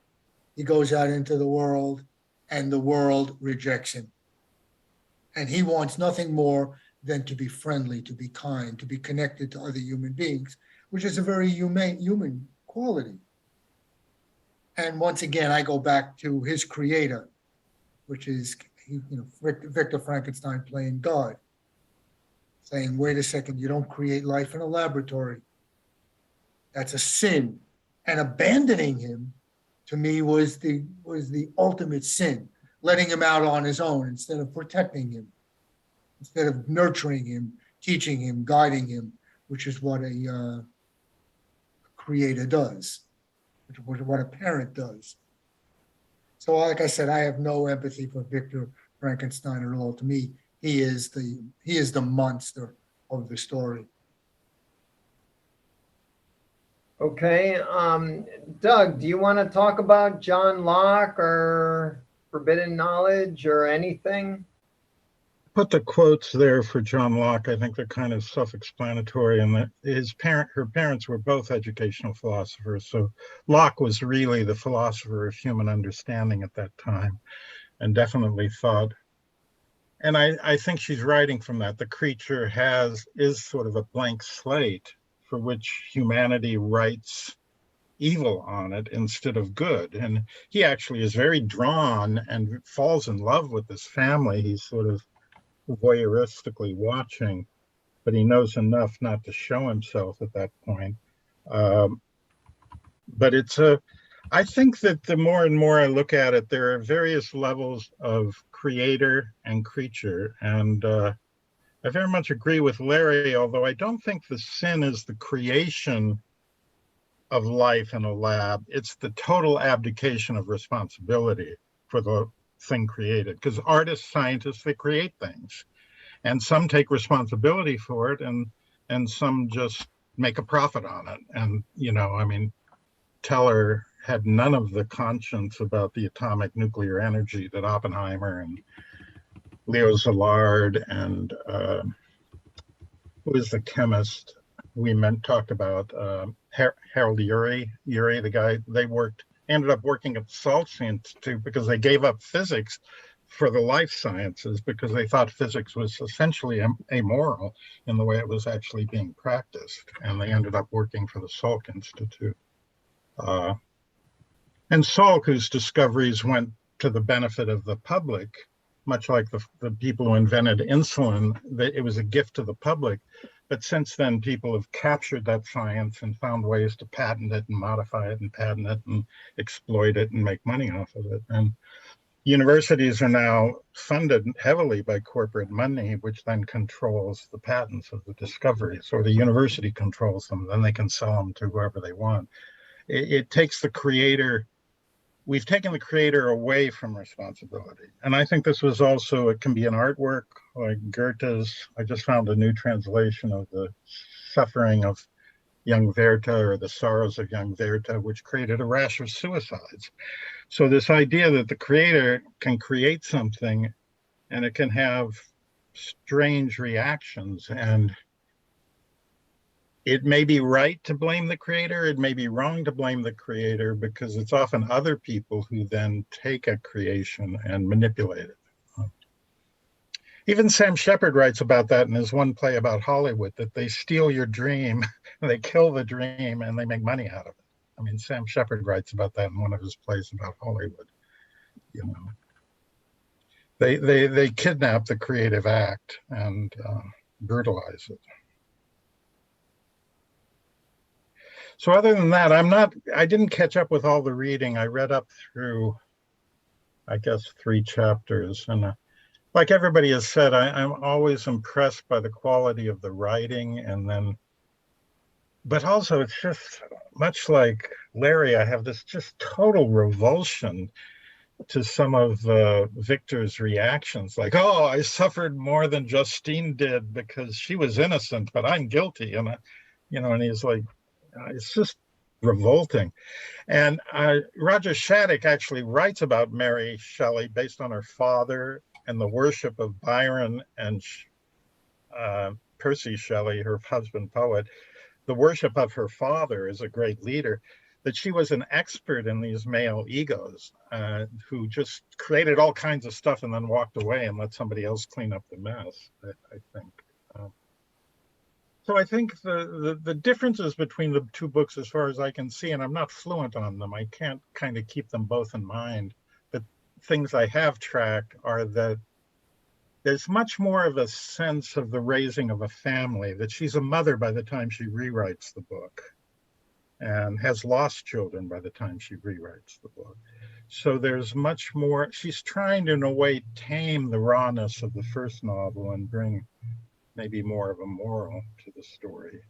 He goes out into the world and the world rejects him. And he wants nothing more than to be friendly, to be kind, to be connected to other human beings, which is a very human quality. And once again, I go back to his creator, which is Victor Frankenstein playing God, saying, wait a second, you don't create life in a laboratory. That's a sin. And abandoning him, to me, was the ultimate sin, letting him out on his own instead of protecting him, instead of nurturing him, teaching him, guiding him, which is what a creator does, which is what a parent does. So like I said, I have no empathy for Victor Frankenstein at all. To me, he is the monster of the story. Okay, Doug, do you want to talk about John Locke or forbidden knowledge or anything? Put the quotes there for John Locke. I think they're kind of self-explanatory, and that her parents were both educational philosophers. So Locke was really the philosopher of human understanding at that time, and definitely thought. And I think she's writing from that. The creature is sort of a blank slate for which humanity writes evil on it instead of good. And he actually is very drawn and falls in love with this family. He's sort of voyeuristically watching, but he knows enough not to show himself at that point. But I think that the more and more I look at it, there are various levels of creator and creature. And I very much agree with Larry, although I don't think the sin is the creation of life in a lab. It's the total abdication of responsibility for the thing created. Because artists, scientists, they create things. And some take responsibility for it, and some just make a profit on it. And, Teller had none of the conscience about the atomic nuclear energy that Oppenheimer and Leo Szilard and who is the chemist we talked about, Harold Urey, the guy, ended up working at the Salk Institute because they gave up physics for the life sciences because they thought physics was essentially amoral in the way it was actually being practiced. And they ended up working for the Salk Institute. And Salk, whose discoveries went to the benefit of the public, much like the people who invented insulin, it was a gift to the public. But since then, people have captured that science and found ways to patent it and modify it and patent it and exploit it and make money off of it. And universities are now funded heavily by corporate money, which then controls the patents of the discoveries, or the university controls them. Then they can sell them to whoever they want. It takes the creator. We've taken the creator away from responsibility. And I think this was also, it can be an artwork like Goethe's. I just found a new translation of the suffering of, young Werther, or The Sorrows of Young Werther, which created a rash of suicides. So this idea that the creator can create something and it can have strange reactions, and it may be right to blame the creator, it may be wrong to blame the creator, because it's often other people who then take a creation and manipulate it. Even Sam Shepard writes about that in his one play about Hollywood, that they steal your dream, they kill the dream, and they make money out of it. I mean, Sam Shepard writes about that in one of his plays about Hollywood. You know, they kidnap the creative act and brutalize it. So other than that, I didn't catch up with all the reading. I read up through, I guess, 3 chapters, and like everybody has said, I'm always impressed by the quality of the writing, but also it's just much like Larry, I have this just total revulsion to some of Victor's reactions, like, oh, I suffered more than Justine did because she was innocent, but I'm guilty. And, and he's like, it's just revolting. And Roger Shattuck actually writes about Mary Shelley based on her father and the worship of Byron and Percy Shelley, her husband poet, the worship of her father as a great leader, that she was an expert in these male egos who just created all kinds of stuff and then walked away and let somebody else clean up the mess, I think. So I think the differences between the 2 books, as far as I can see, and I'm not fluent on them, I can't kind of keep them both in mind, but things I have tracked are that there's much more of a sense of the raising of a family, that she's a mother by the time she rewrites the book and has lost children by the time she rewrites the book. So there's much more, she's trying to, in a way, tame the rawness of the first novel and bring maybe more of a moral to the story.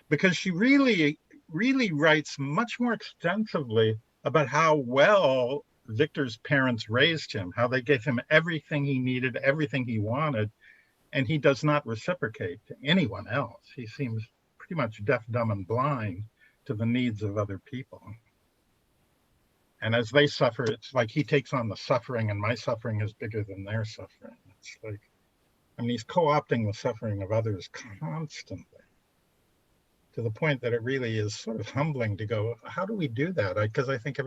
Because she really, really writes much more extensively about how well Victor's parents raised him, how they gave him everything he needed, everything he wanted, and he does not reciprocate to anyone else. He seems pretty much deaf, dumb, and blind to the needs of other people. And as they suffer, it's like he takes on the suffering, and my suffering is bigger than their suffering. It's like, I mean, he's co-opting the suffering of others constantly, to the point that it really is sort of humbling to go, how do we do that? Because I think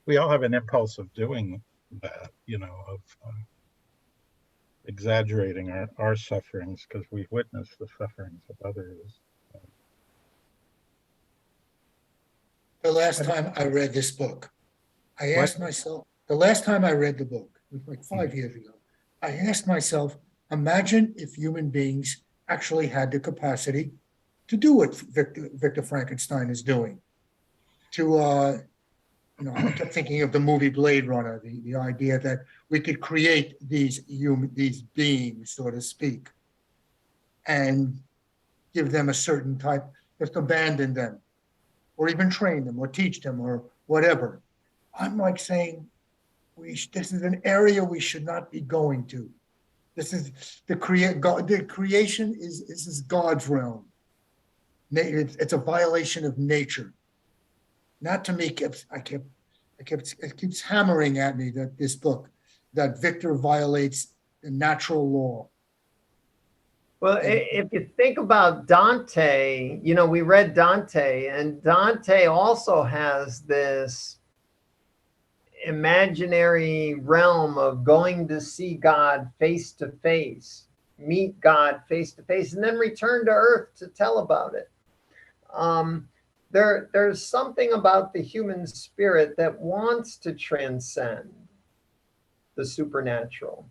we all have an impulse of doing that, of exaggerating our sufferings because we've witnessed the sufferings of others. The last time I read this book, I asked myself, the last time I read the book, it was like 5 years ago, I asked myself, imagine if human beings actually had the capacity to do what Victor Frankenstein is doing. I kept thinking of the movie Blade Runner, the idea that we could create these beings, so to speak, and give them a certain type, just abandon them, or even train them, or teach them, or whatever. I'm like saying, this is an area we should not be going to. This is the creation is God's realm. It's a violation of nature. Not to me, it keeps hammering at me that this book, that Victor violates the natural law. Well, if you think about Dante, we read Dante, and Dante also has this imaginary realm of going to see God face to face, meet God face to face, and then return to earth to tell about it. There's something about the human spirit that wants to transcend the supernatural.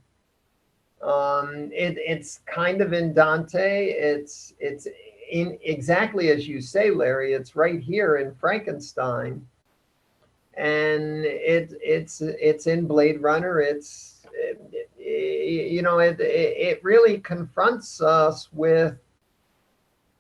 It's kind of in Dante. It's in exactly as you say, Larry. It's right here in Frankenstein, and it's in Blade Runner. It really confronts us with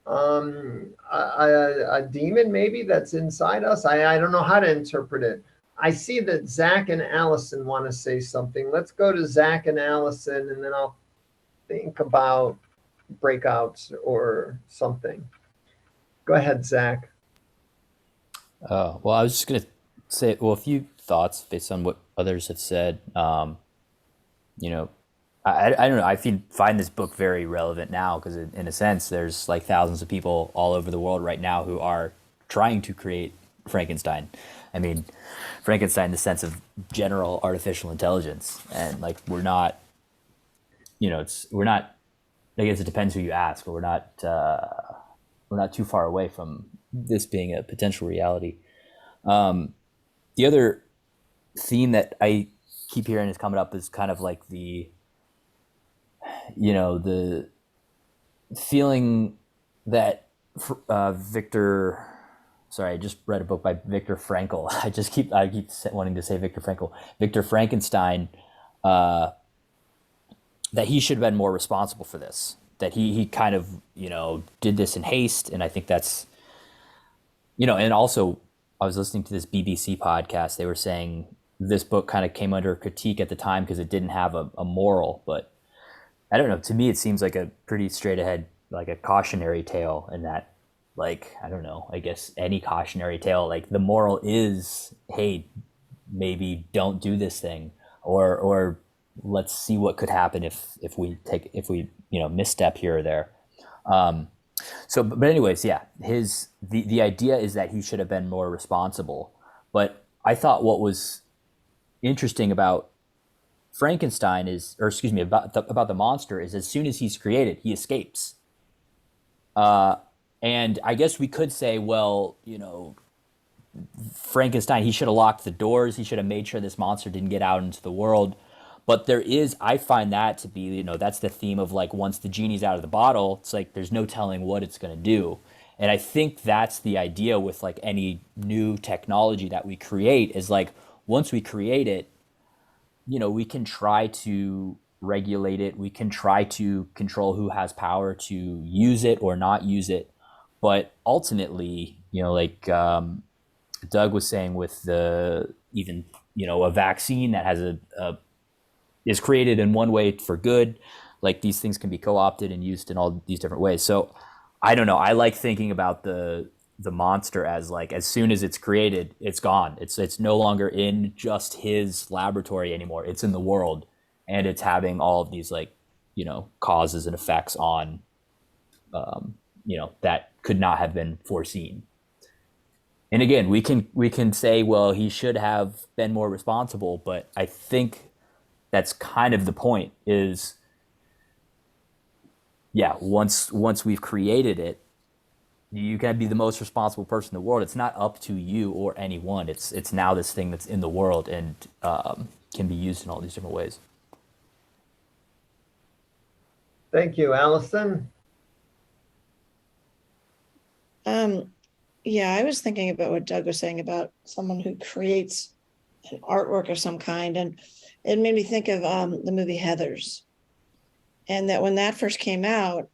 a demon maybe that's inside us. I don't know how to interpret it. I see that Zach and Allison want to say something. Let's go to Zach and Allison, and then I'll think about breakouts or something. Go ahead, Zach. Well, I was just gonna say, well, a few thoughts based on what others have said. You know, I don't know. Find this book very relevant now because, in a sense, there's like thousands of people all over the world right now who are trying to create Frankenstein. I mean, Frankenstein in the sense of general artificial intelligence, and like we're not. I guess it depends who you ask, but we're not too far away from this being a potential reality. The other theme that I keep hearing is coming up is kind of like the feeling that Victor. Sorry, I just read a book by Viktor Frankl. I keep wanting to say Viktor Frankl. Victor Frankenstein. That he should have been more responsible for this. That he kind of did this in haste, and I think that's and also I was listening to this BBC podcast. They were saying this book kind of came under critique at the time because it didn't have a moral, but I don't know. To me, it seems like a pretty straight ahead, like a cautionary tale, in that, like, I don't know, I guess any cautionary tale, like the moral is, hey, maybe don't do this thing, or let's see what could happen if we misstep here or there. But anyways, yeah, the idea is that he should have been more responsible. But I thought what was interesting about Frankenstein about the monster is, as soon as he's created, he escapes. And I guess we could say, well, Frankenstein, he should have locked the doors. He should have made sure this monster didn't get out into the world. But I find that to be, that's the theme of, like, once the genie's out of the bottle, it's like there's no telling what it's going to do. And I think that's the idea with, like, any new technology that we create is, like, once we create it, we can try to regulate it. We can try to control who has power to use it or not use it. But ultimately, like Doug was saying with a vaccine that has is created in one way for good, like these things can be co-opted and used in all these different ways. So I don't know. I like thinking about the monster as, like, as soon as it's created, it's gone. It's no longer in just his laboratory anymore. It's in the world, and it's having all of these, like, causes and effects on, that could not have been foreseen. And again, we can say, well, he should have been more responsible, but I think that's kind of the point is, yeah, once we've created it, you can be the most responsible person in the world. It's not up to you or anyone. It's now this thing that's in the world and can be used in all these different ways. Thank you, Allison. Yeah, I was thinking about what Doug was saying about someone who creates an artwork of some kind, and it made me think of the movie Heathers. And that when that first came out,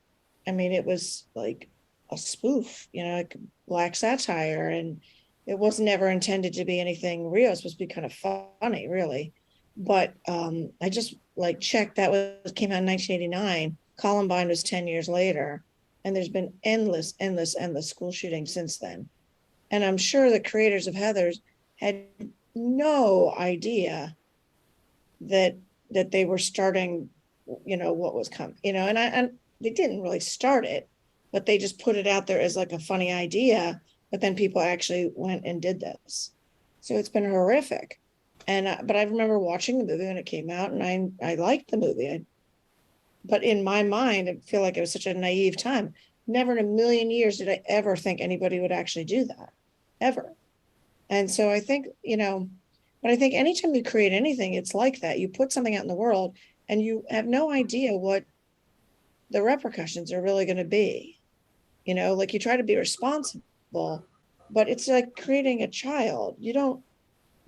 I mean, it was like a spoof, like black satire, and it was never intended to be anything real. It was supposed to be kind of funny, really. But I just checked, came out in 1989. Columbine was 10 years later, and there's been endless school shootings since then. And I'm sure the creators of Heathers had no idea that they were starting, what was coming, and they didn't really start it, but they just put it out there as like a funny idea. But then people actually went and did this. So it's been horrific. And but I remember watching the movie when it came out, and I liked the movie. But in my mind, I feel like it was such a naive time. Never in a million years did I ever think anybody would actually do that, ever. And so I think, but I think anytime you create anything, it's like that. You put something out in the world and you have no idea what the repercussions are really going to be. Like, you try to be responsible, but it's like creating a child. You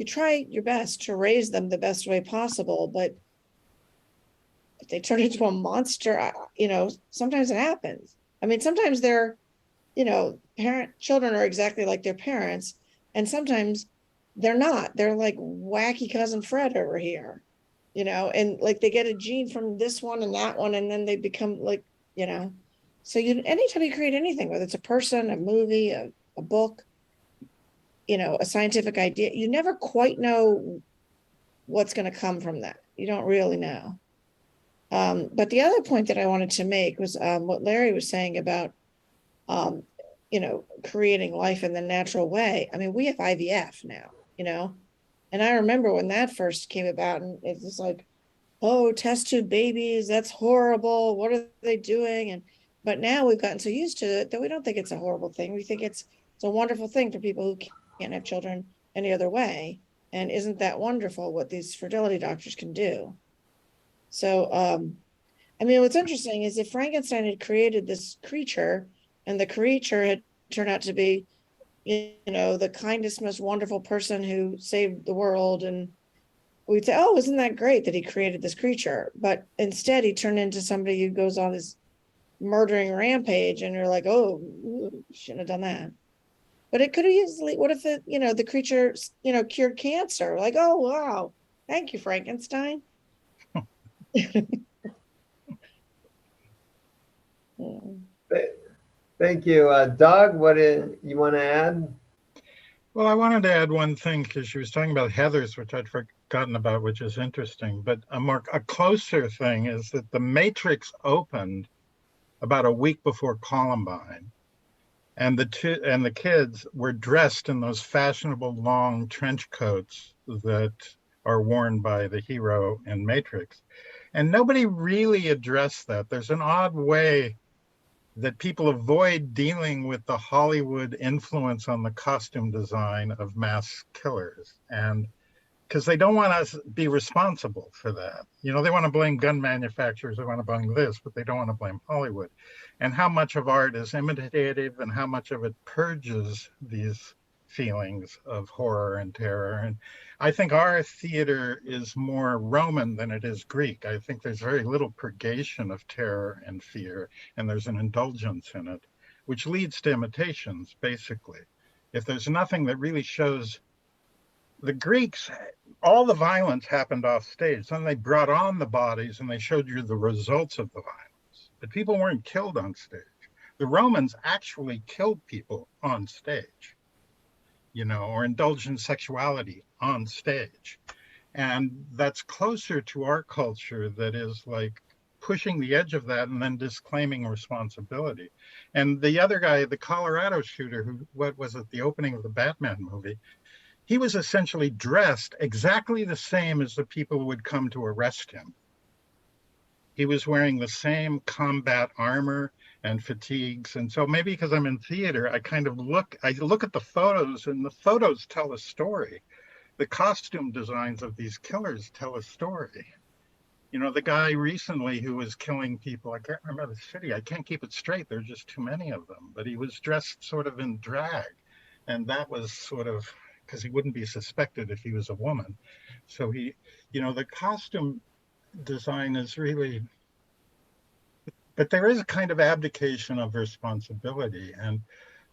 try your best to raise them the best way possible, but if they turn into a monster, sometimes it happens. I mean, sometimes they're, children are exactly like their parents, and sometimes they're not. They're like wacky cousin Fred over here, and like they get a gene from this one and that one, and then they become like, So anytime you create anything, whether it's a person, a movie, a book, a scientific idea, you never quite know what's going to come from that. You don't really know. But the other point that I wanted to make was what Larry was saying about, creating life in the natural way. I mean, we have IVF now, and I remember when that first came about, and it's just like, oh, test tube babies, that's horrible. What are they doing? But now we've gotten so used to it that we don't think it's a horrible thing. We think it's a wonderful thing for people who can't have children any other way. And isn't that wonderful what these fertility doctors can do? So, what's interesting is if Frankenstein had created this creature and the creature had turned out to be, the kindest, most wonderful person who saved the world, and we'd say, oh, isn't that great that he created this creature? But instead he turned into somebody who goes on this murdering rampage, and you're like, oh, shouldn't have done that. But it could have easily, what if the creature, cured cancer? Like, oh, wow. Thank you, Frankenstein. Thank you. Doug, what you want to add? Well, I wanted to add one thing because she was talking about Heathers, which I'd forgotten about, which is interesting. But a closer thing is that The Matrix opened about a week before Columbine, and the kids were dressed in those fashionable long trench coats that are worn by the hero in Matrix, and nobody really addressed that. There's an odd way that people avoid dealing with the Hollywood influence on the costume design of mass killers, and because they don't want us to be responsible for that. They want to blame gun manufacturers, they want to blame this, but they don't want to blame Hollywood. And how much of art is imitative and how much of it purges these feelings of horror and terror. And I think our theater is more Roman than it is Greek. I think there's very little purgation of terror and fear, and there's an indulgence in it, which leads to imitations, basically. If there's nothing that really shows, the Greeks, all the violence happened off stage. Then they brought on the bodies and they showed you the results of the violence. But people weren't killed on stage. The Romans actually killed people on stage, or indulged in sexuality on stage. And that's closer to our culture that is like pushing the edge of that and then disclaiming responsibility. And the other guy, the Colorado shooter, the opening of the Batman movie, he was essentially dressed exactly the same as the people who would come to arrest him. He was wearing the same combat armor and fatigues. And so maybe because I'm in theater, I look at the photos, and the photos tell a story. The costume designs of these killers tell a story. The guy recently who was killing people, I can't remember the city, I can't keep it straight, there's just too many of them, but he was dressed sort of in drag. And that was sort of, because he wouldn't be suspected if he was a woman. So the costume design is really, but there is a kind of abdication of responsibility. And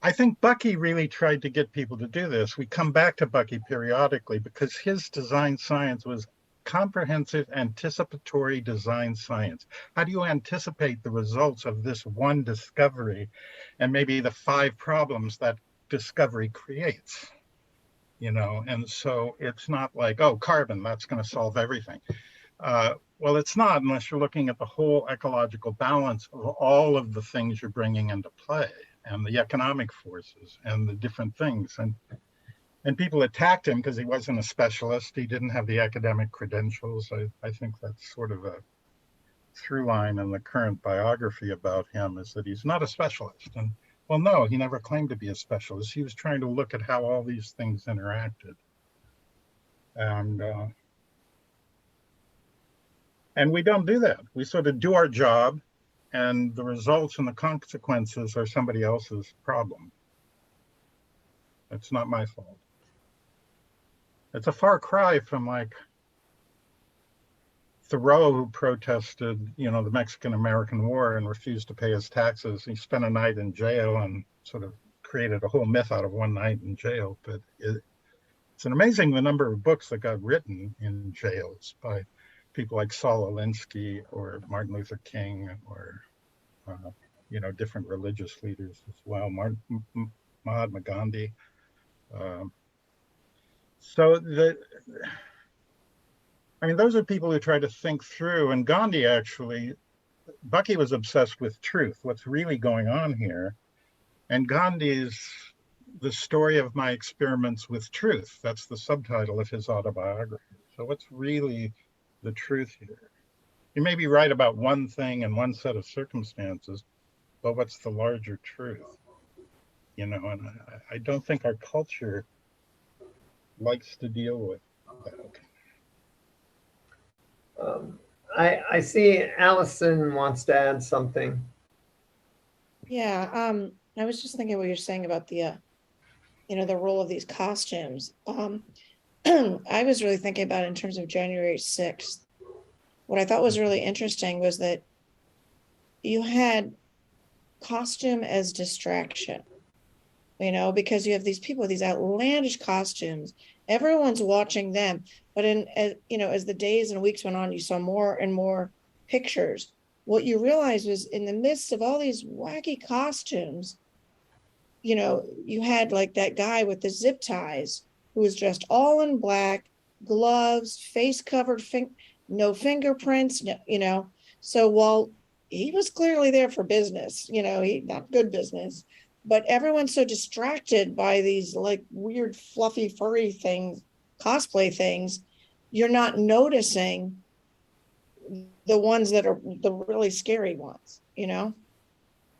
I think Bucky really tried to get people to do this. We come back to Bucky periodically because his design science was comprehensive anticipatory design science. How do you anticipate the results of this one discovery and maybe the 5 problems that discovery creates? And so it's not like, oh, carbon, that's going to solve everything. Well, it's not unless you're looking at the whole ecological balance of all of the things you're bringing into play and the economic forces and the different things. And people attacked him because he wasn't a specialist. He didn't have the academic credentials. I think that's sort of a through line in the current biography about him, is that he's not a specialist. And well, no, he never claimed to be a specialist. He was trying to look at how all these things interacted. And we don't do that. We sort of do our job, and the results and the consequences are somebody else's problem. It's not my fault. It's a far cry from like Thoreau, who protested, the Mexican-American War and refused to pay his taxes. He spent a night in jail and sort of created a whole myth out of one night in jail. But it's an amazing the number of books that got written in jails by people like Saul Alinsky or Martin Luther King or different religious leaders as well, Mahatma Gandhi. So those are people who try to think through, and Gandhi actually, Bucky was obsessed with truth, what's really going on here. And Gandhi's The Story of My Experiments with Truth. That's the subtitle of his autobiography. So what's really the truth here? You may be right about one thing and one set of circumstances, but what's the larger truth? And I don't think our culture likes to deal with that. I see Allison wants to add something. Yeah, I was just thinking what you're saying about the role of these costumes. I was really thinking about it in terms of January 6th. What I thought was really interesting was that you had costume as distraction, because you have these people with these outlandish costumes. Everyone's watching them. But as the days and weeks went on, you saw more and more pictures. What you realized was in the midst of all these wacky costumes, you had like that guy with the zip ties who was dressed all in black, gloves, face covered, no fingerprints, So while he was clearly there for business, not good business, but everyone's so distracted by these like weird, fluffy, furry things, cosplay things, you're not noticing the ones that are the really scary ones,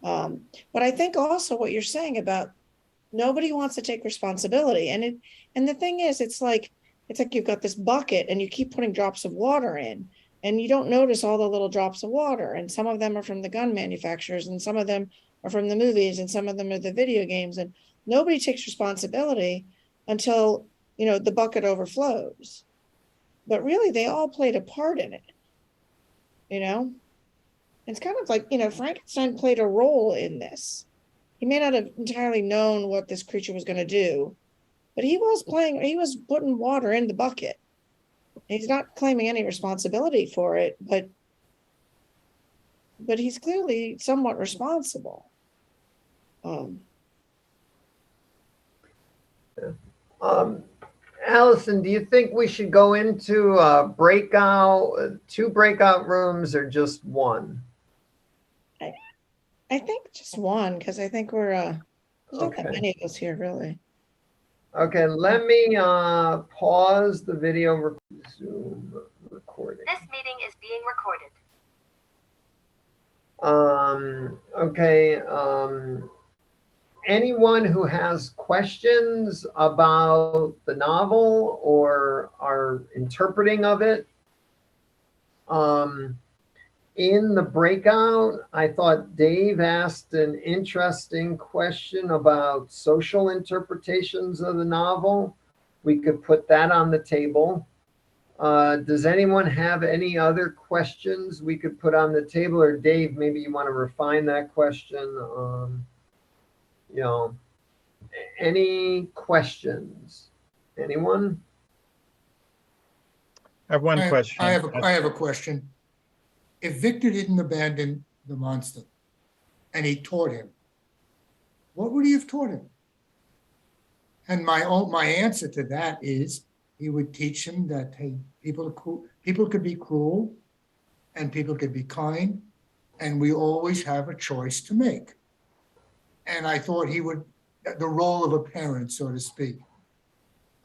But I think also what you're saying about nobody wants to take responsibility. And the thing is, it's like you've got this bucket and you keep putting drops of water in and you don't notice all the little drops of water. And some of them are from the gun manufacturers and some of them are from the movies and some of them are the video games. And nobody takes responsibility until, the bucket overflows. But really, they all played a part in it, It's kind of like, Frankenstein played a role in this. He may not have entirely known what this creature was going to do, but he was putting water in the bucket. He's not claiming any responsibility for it, but he's clearly somewhat responsible. Allison, do you think we should go into two breakout rooms or just one? I think just one, because I think we're there's not that Okay. many of us here, really. Okay, let me pause the video Zoom recording. This meeting is being recorded. Okay. Anyone who has questions about the novel or our interpreting of it, in the breakout, I thought Dave asked an interesting question about social interpretations of the novel. We could put that on the table. Does anyone have any other questions we could put on the table? Or Dave, maybe you want to refine that question. Any questions? Anyone? I have one question. I have a question. If Victor didn't abandon the monster and he taught him, what would he have taught him? And my answer to that is he would teach him that, hey, people could be cruel and people could be kind, and we always have a choice to make. And I thought he would, the role of a parent, so to speak.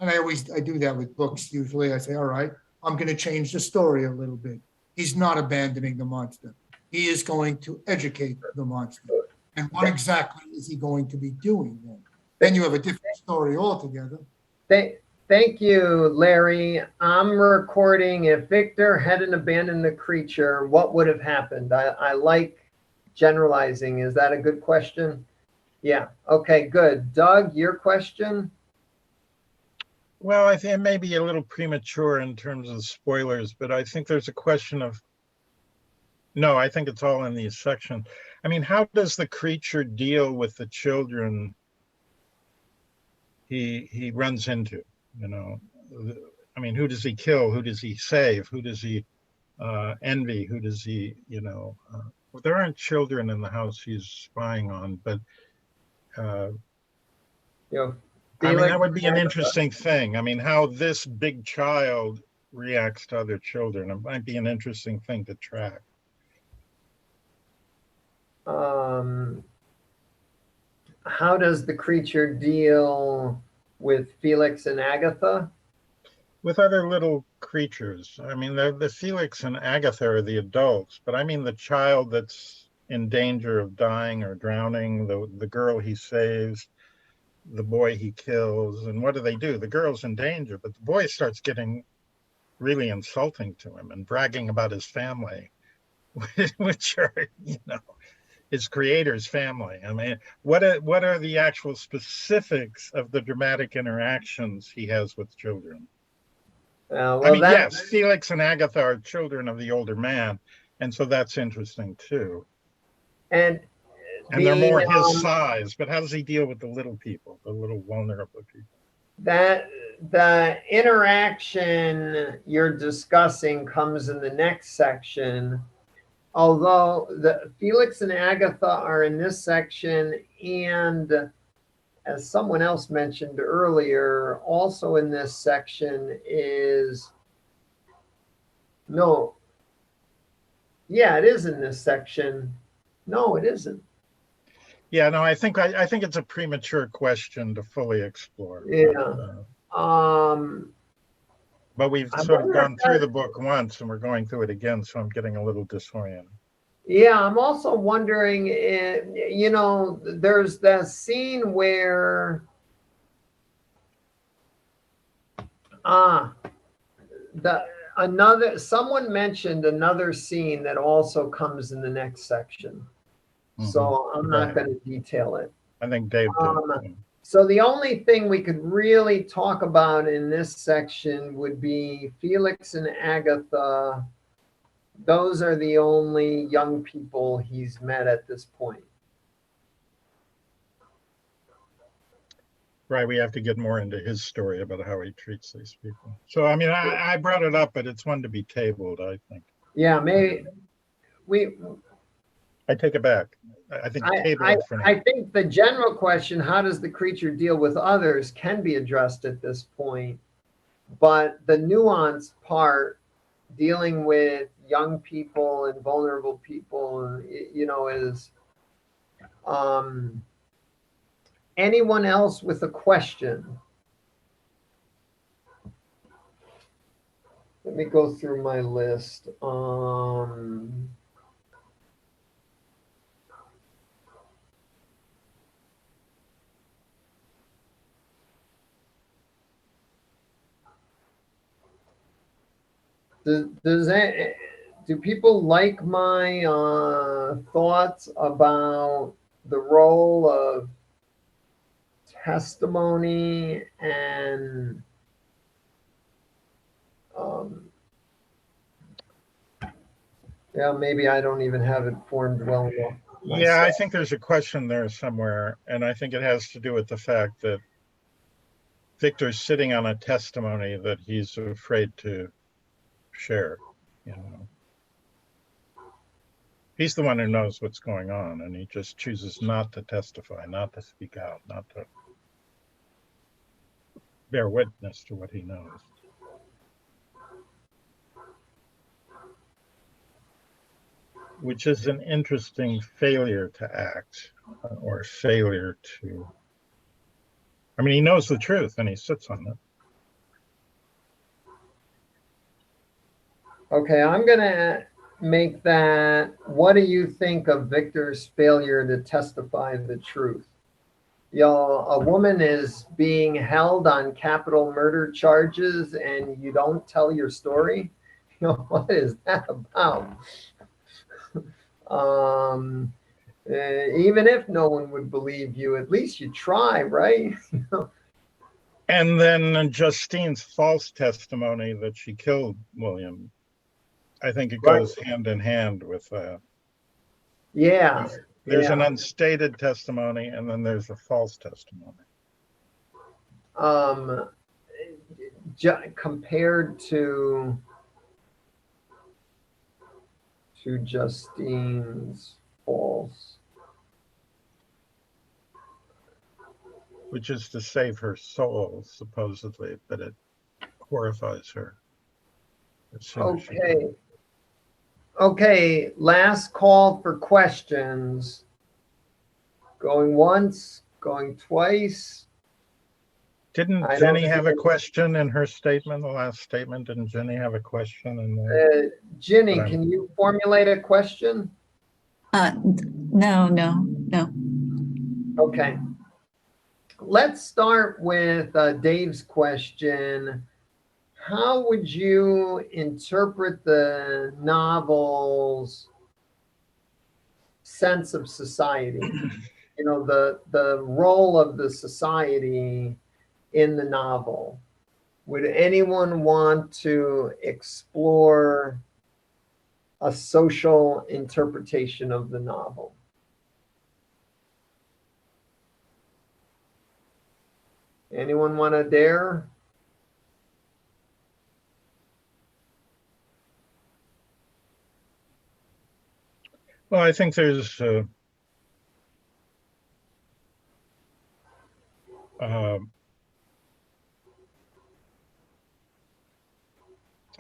And I do that with books. Usually I say, all right, I'm going to change the story a little bit. He's not abandoning the monster. He is going to educate the monster. And what exactly is he going to be doing then? Then you have a different story altogether. Thank you, Larry. I'm recording. If Victor hadn't abandoned the creature, what would have happened? I like generalizing. Is that a good question? Yeah. Okay, good. Doug, your question? Well, I think it may be a little premature in terms of spoilers, but I think there's a question of, no, I think it's all in these sections. I mean, how does the creature deal with the children he runs into, I mean, who does he kill? Who does he save? Who does he envy? Who does he, Well, there aren't children in the house he's spying on, but You know, I mean, that Felix would be an and interesting thing. I mean, how this big child reacts to other children. It might be an interesting thing to track. How does the creature deal with Felix and Agatha? With other little creatures. I mean, the Felix and Agatha are the adults, but I mean the child that's in danger of dying or drowning, the girl he saves, the boy he kills. And what do? The girl's in danger, but the boy starts getting really insulting to him and bragging about his family, which are, his creator's family. I mean, what are the actual specifics of the dramatic interactions he has with children? Well, I mean, yes, Felix and Agatha are children of the older man, and so that's interesting too. And they're more his size, but how does he deal with the little people, the little vulnerable people? That the interaction you're discussing comes in the next section. Although the Felix and Agatha are in this section, and as someone else mentioned earlier, also in this section is no. Yeah, it is in this section. No, it isn't. Yeah, no, I think it's a premature question to fully explore. Yeah. But we've sort of gone through the book once, and we're going through it again, so I'm getting a little disoriented. Yeah, I'm also wondering, there's that scene where someone mentioned another scene that also comes in the next section. So I'm not going to detail it. I think Dave did. So the only thing we could really talk about in this section would be Felix and Agatha. Those are the only young people he's met at this point. Right, we have to get more into his story about how he treats these people. So, I mean, I brought it up, but it's one to be tabled, I think. Yeah, maybe I take it back. I think I think the general question, how does the creature deal with others, can be addressed at this point. But the nuanced part, dealing with young people and vulnerable people, is anyone else with a question? Let me go through my list. Do people like my thoughts about the role of testimony and maybe I don't even have it formed well enough. Yeah, I think there's a question there somewhere, and I think it has to do with the fact that Victor's sitting on a testimony that he's afraid to share. He's the one who knows what's going on, and he just chooses not to testify, not to speak out, not to bear witness to what he knows. Which is an interesting failure to act, or failure to. I mean, he knows the truth and he sits on it. Okay, I'm going to make that, what do you think of Victor's failure to testify the truth? A woman is being held on capital murder charges and you don't tell your story? What is that about? Even if no one would believe you, at least you try, right? And then Justine's false testimony that she killed William, I think it goes hand in hand with that. Yeah. There's an unstated testimony, and then there's a false testimony. Compared to to Justine's false. which is to save her soul, supposedly, but it horrifies her. As soon as she Okay. Okay, last call for questions. Going once, going twice. Didn't I Jenny don't have a see- question in her statement, the last statement? Didn't Jenny have a question in there? Ginny, But I'm- can you formulate a question? No. Okay. Let's start with Dave's question. How would you interpret the novel's sense of society? You know, the role of the society in the novel. Would anyone want to explore a social interpretation of the novel? Anyone want to dare? Well, I think there's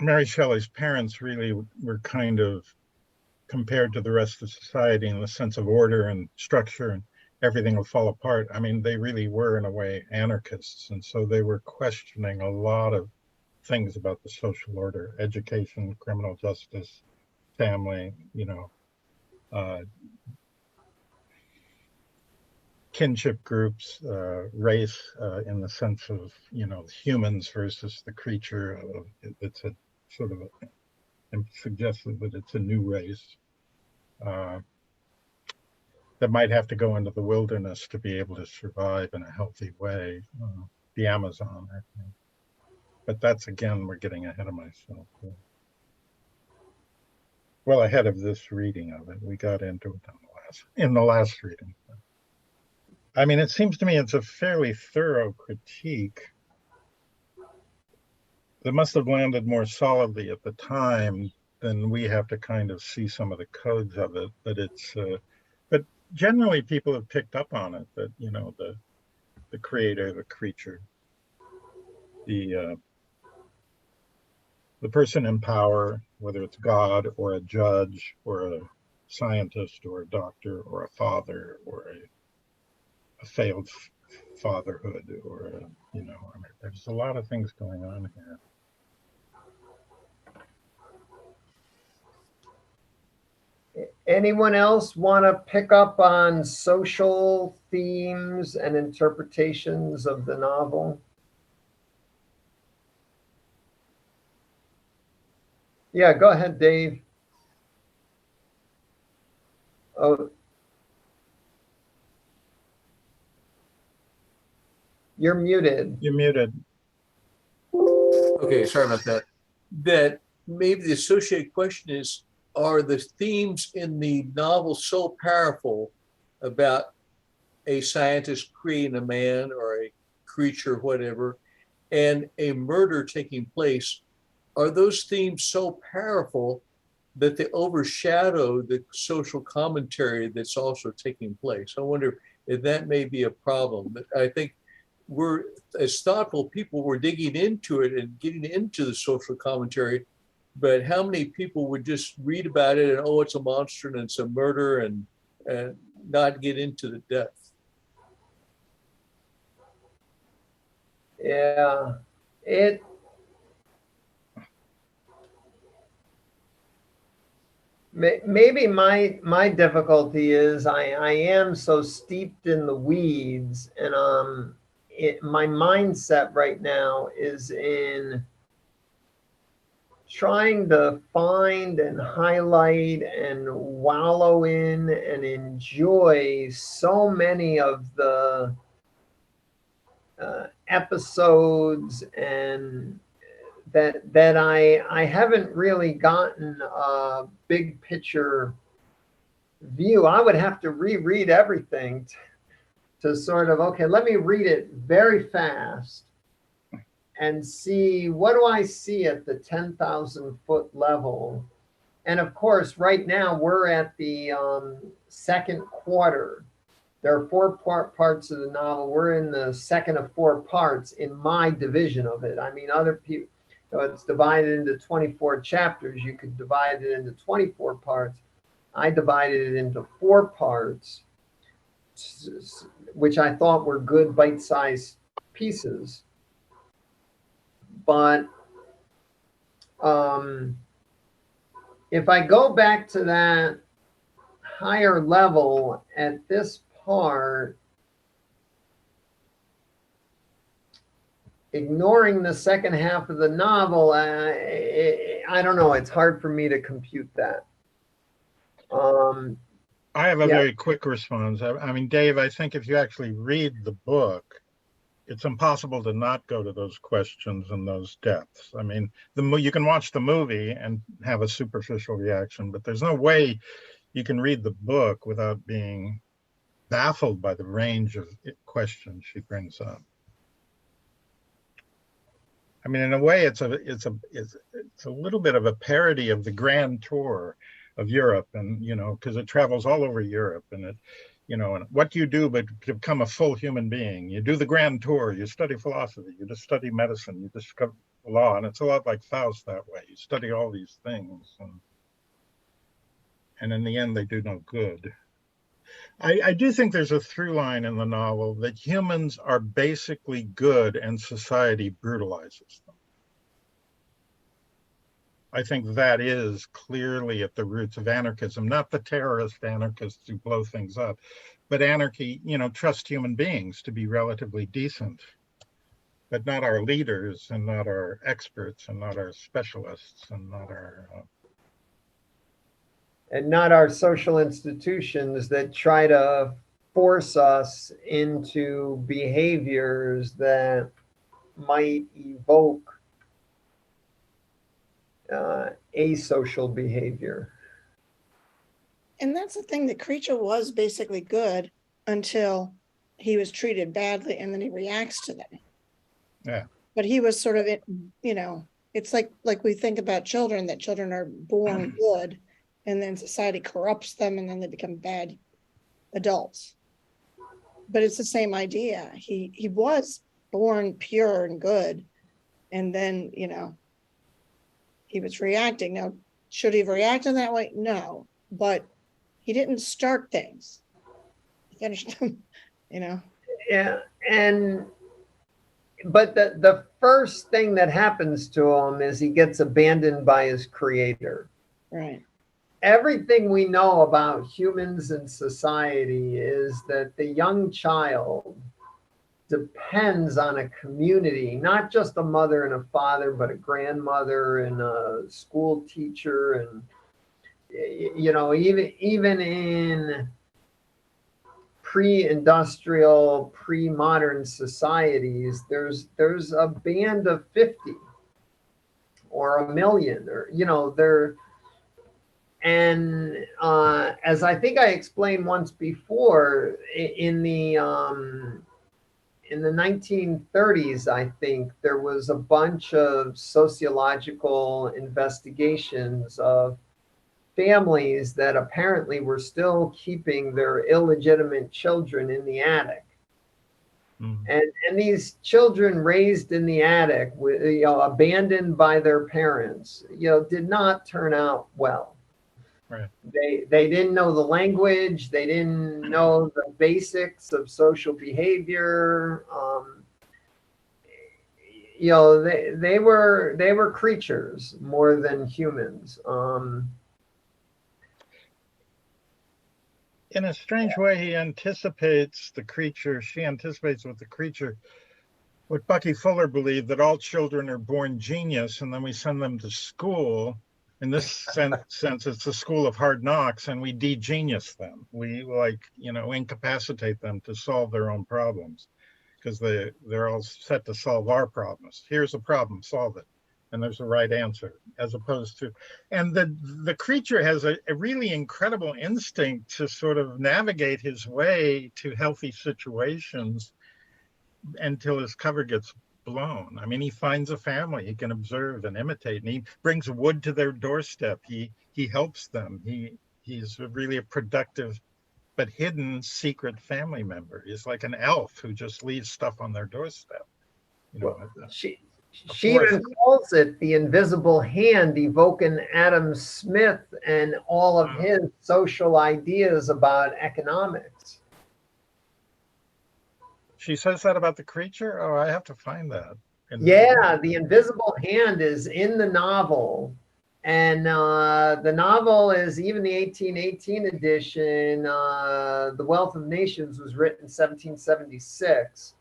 Mary Shelley's parents really were kind of compared to the rest of society in the sense of order and structure, and everything will fall apart. I mean, they really were in a way anarchists, and so they were questioning a lot of things about the social order, education, criminal justice, family, kinship groups, race, in the sense of, humans versus the creature. It's a sort of suggested that it's a new race that might have to go into the wilderness to be able to survive in a healthy way. The Amazon, I think. But that's, again, we're getting ahead of myself. Well, ahead of this reading of it. We got into it in the last reading. I mean, it seems to me it's a fairly thorough critique that must have landed more solidly at the time. Then we have to kind of see some of the codes of it. But but generally people have picked up on it, that, the creator, the creature, the person in power, whether it's God or a judge or a scientist or a doctor or a father or a failed fatherhood, or I mean, there's a lot of things going on here. Anyone else want to pick up on social themes and interpretations of the novel? Yeah, go ahead, Dave. Oh, you're muted. You're muted. Okay, sorry about that. That maybe the associated question is, are the themes in the novel so powerful about a scientist creating a man or a creature, whatever, and a murder taking place? Are those themes so powerful that they overshadow the social commentary that's also taking place? I wonder if that may be a problem. But I think we're, as thoughtful people, we're digging into it and getting into the social commentary. But how many people would just read about it and, oh, it's a monster and it's a murder, and not get into the depth? Yeah, maybe my difficulty is I am so steeped in the weeds, and my mindset right now is in trying to find and highlight and wallow in and enjoy so many of the episodes, and that I haven't really gotten a big picture view. I would have to reread everything to sort of, okay, let me read it very fast and see, what do I see at the 10,000 foot level and of course, right now we're at the second quarter. There are four parts of the novel. We're in the second of four parts in my division of it. I mean, other people, it's divided into 24 chapters. You could divide it into 24 parts. I divided it into four parts, which I thought were good bite-sized pieces. But if I go back to that higher level at this part, ignoring the second half of the novel, I don't know. It's hard for me to compute that. I have a very quick response. I mean, Dave, I think if you actually read the book, it's impossible to not go to those questions and those depths. I mean, you can watch the movie and have a superficial reaction, but there's no way you can read the book without being baffled by the range of questions she brings up. I mean, in a way, it's a little bit of a parody of the Grand Tour of Europe, and because it travels all over Europe, and and what do you do but to become a full human being? You do the Grand Tour, you study philosophy, you just study medicine, you discover law, and it's a lot like Faust that way. You study all these things, and in the end, they do no good. I do think there's a through line in the novel that humans are basically good and society brutalizes them. I think that is clearly at the roots of anarchism, not the terrorist anarchists who blow things up, but anarchy, trust human beings to be relatively decent, but not our leaders and not our experts and not our specialists and not our social institutions that try to force us into behaviors that might evoke asocial behavior. And that's the thing, the creature was basically good until he was treated badly, and then he reacts to them. Yeah. But he was sort of, it's like we think about children, that children are born good, and then society corrupts them, and then they become bad adults. But it's the same idea. He was born pure and good, and then, he was reacting. Now, should he have reacted that way? No, but he didn't start things. He finished them, Yeah, but the first thing that happens to him is he gets abandoned by his creator. Right. Everything we know about humans and society is that the young child depends on a community, not just a mother and a father, but a grandmother and a school teacher. And, even in pre-industrial, pre-modern societies, there's a band of 50 or a million, or, and as I think I explained once before, in the 1930s, I think there was a bunch of sociological investigations of families that apparently were still keeping their illegitimate children in the attic. And these children raised in the attic, abandoned by their parents, did not turn out well. Right. They didn't know the language. They didn't know the basics of social behavior. They were creatures more than humans. In a strange way, he anticipates the creature. She anticipates with the creature what Bucky Fuller believed, that all children are born genius, and then we send them to school. In this sense, it's the school of hard knocks, and we de-genius them. We incapacitate them to solve their own problems, because they're all set to solve our problems. Here's a problem, solve it, and there's a right answer, as opposed to, and the creature has a really incredible instinct to sort of navigate his way to healthy situations until his cover gets blown. I mean, he finds a family he can observe and imitate, and he brings wood to their doorstep. He helps them. He's really a productive but hidden secret family member. He's like an elf who just leaves stuff on their doorstep. You know, She fourth. even calls it the invisible hand, evoking Adam Smith and all of his social ideas about economics. She says that about the creature? Oh, I have to find that. Yeah, the invisible hand is in the novel. And the novel is even the 1818 edition. The Wealth of Nations was written in 1776.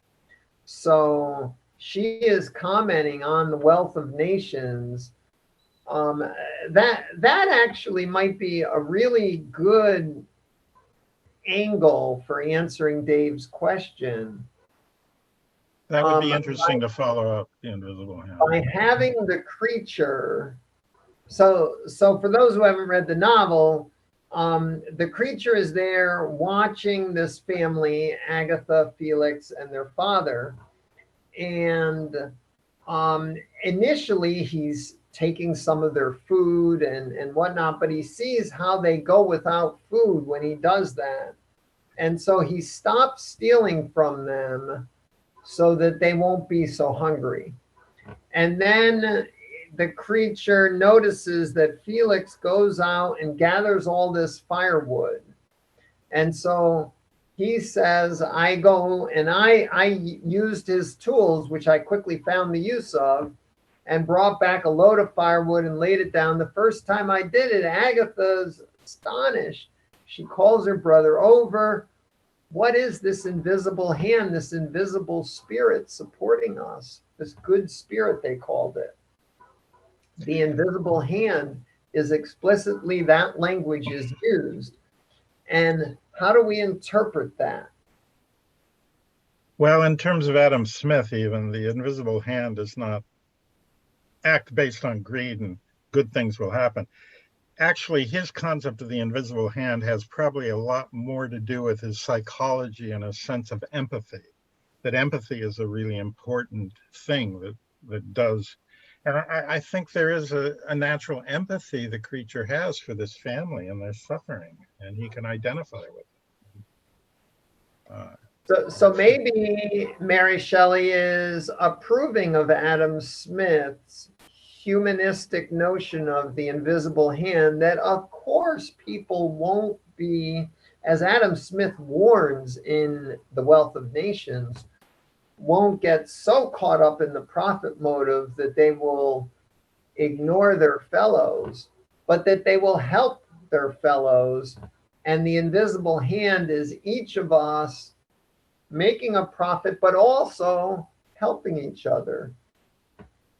So she is commenting on the Wealth of Nations. That actually might be a really good angle for answering Dave's question. That would be interesting to follow up the invisible hand. By having the creature. So for those who haven't read the novel, the creature is there watching this family, Agatha, Felix, and their father. And initially he's taking some of their food and whatnot, but he sees how they go without food when he does that. And so he stops stealing from them so that they won't be so hungry. And then the creature notices that Felix goes out and gathers all this firewood. And so he says, I go and I used his tools, which I quickly found the use of, and brought back a load of firewood and laid it down. The first time I did it, Agatha's astonished. She calls her brother over. What is this invisible hand, this invisible spirit supporting us? This good spirit, they called it. The invisible hand is explicitly, that language is used. And how do we interpret that? Well, in terms of Adam Smith, even, the invisible hand does not act based on greed and good things will happen. Actually, his concept of the invisible hand has probably a lot more to do with his psychology and a sense of empathy. That empathy is a really important thing that does. And I think there is a natural empathy the creature has for this family and their suffering, and he can identify with it. So maybe Mary Shelley is approving of Adam Smith's humanistic notion of the invisible hand, that of course people won't be, as Adam Smith warns in The Wealth of Nations, won't get so caught up in the profit motive that they will ignore their fellows, but that they will help their fellows. And the invisible hand is each of us making a profit, but also helping each other.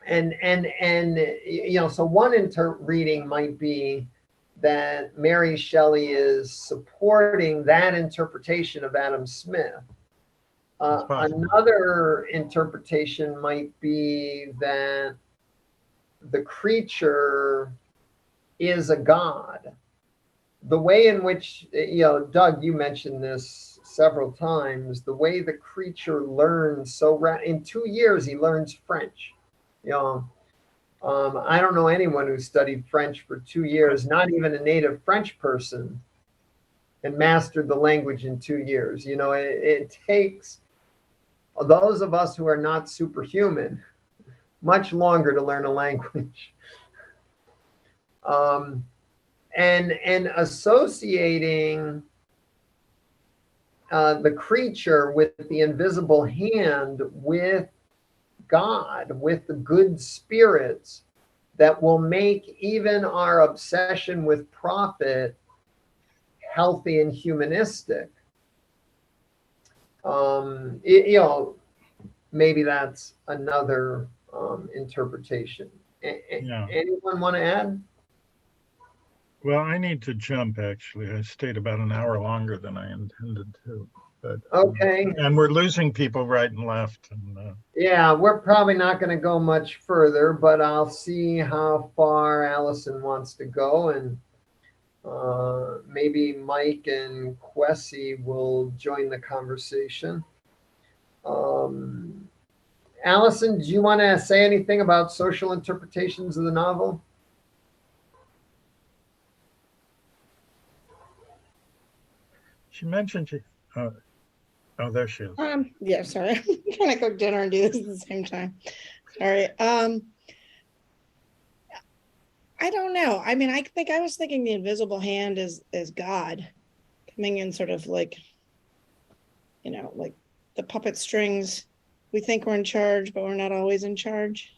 And you know, so one reading might be that Mary Shelley is supporting that interpretation of Adam Smith. Another interpretation might be that the creature is a god. The way in which, you know, Doug, you mentioned this several times, the way the creature learns in 2 years, he learns French. You know, I don't know anyone who studied French for 2 years, not even a native French person, and mastered the language in 2 years. You know, it takes those of us who are not superhuman much longer to learn a language. And associating the creature with the invisible hand, with God, with the good spirits that will make even our obsession with profit healthy and humanistic. You know, maybe that's another interpretation. Anyone want to add? Well, I need to jump, actually. I stayed about an hour longer than I intended to. But, okay. And we're losing people right and left. And, yeah, we're probably not going to go much further, but I'll see how far Allison wants to go. And maybe Mike and Kwesi will join the conversation. Allison, do you want to say anything about social interpretations of the novel? She mentioned she, oh, there she is. Yeah, sorry. I'm trying to cook dinner and do this at the same time. Sorry. I don't know. I mean, I think I was thinking the invisible hand is God coming in sort of like, you know, like the puppet strings. We think we're in charge, but we're not always in charge.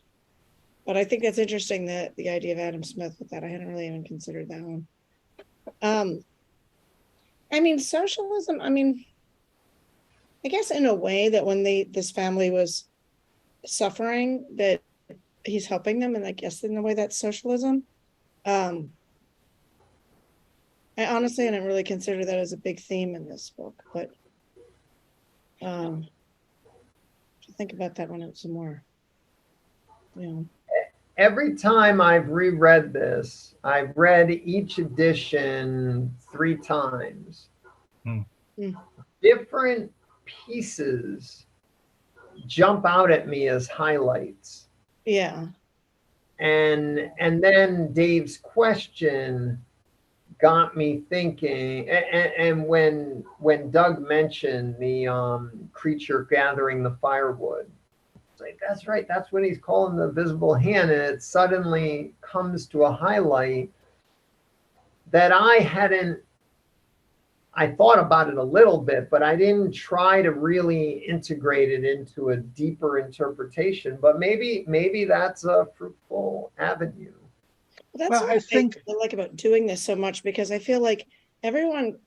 But I think that's interesting, that the idea of Adam Smith with that. I hadn't really even considered that one. I mean, socialism, I mean, I guess in a way that when this family was suffering, that he's helping them, and I guess in a way that's socialism. I honestly didn't really consider that as a big theme in this book, but to think about that one some more. You know. Every time I've reread this, I've read each edition 3 times. Different pieces jump out at me as highlights. Yeah. And then Dave's question got me thinking, and when Doug mentioned the creature gathering the firewood, it's like, that's right, that's what he's calling the visible hand, and it suddenly comes to a highlight that I thought about it a little bit, but I didn't try to really integrate it into a deeper interpretation. But maybe that's a fruitful avenue. Well, that's Well, what I think I like about doing this so much, because I feel like everyone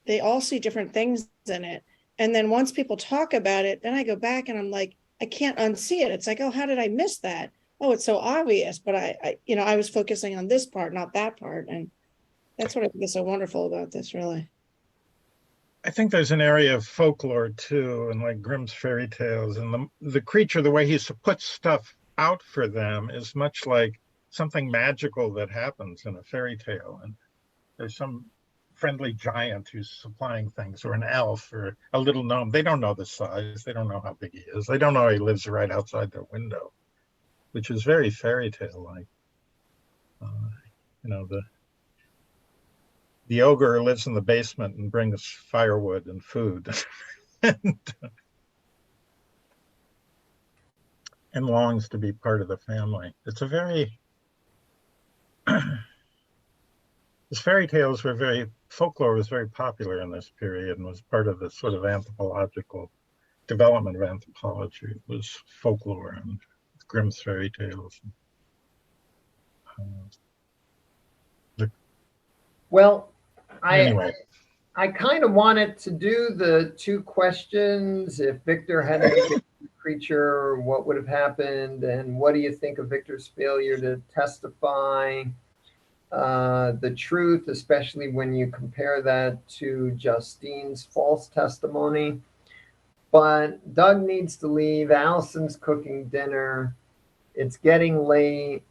they all see different things in it. And then once people talk about it, then I go back and I'm like, I can't unsee it. It's like, oh, how did I miss that? Oh, it's so obvious. But I was focusing on this part, not that part. And that's what I think is so wonderful about this, really. I think there's an area of folklore too, and like Grimm's fairy tales, and the creature, the way he puts stuff out for them is much like something magical that happens in a fairy tale. And there's some friendly giant who's supplying things, or an elf, or a little gnome. They don't know the size. They don't know how big he is. They don't know he lives right outside their window, which is very fairy tale-like. You know, the ogre lives in the basement and brings firewood and food and longs to be part of the family. It's a very, folklore was very popular in this period and was part of the sort of anthropological development of anthropology. It was folklore and Grimm's fairy tales. Well, Anyway. I kind of wanted to do the 2 questions. If Victor hadn't been a creature, what would have happened? And what do you think of Victor's failure to testify the truth, especially when you compare that to Justine's false testimony? But Doug needs to leave. Allison's cooking dinner. It's getting late.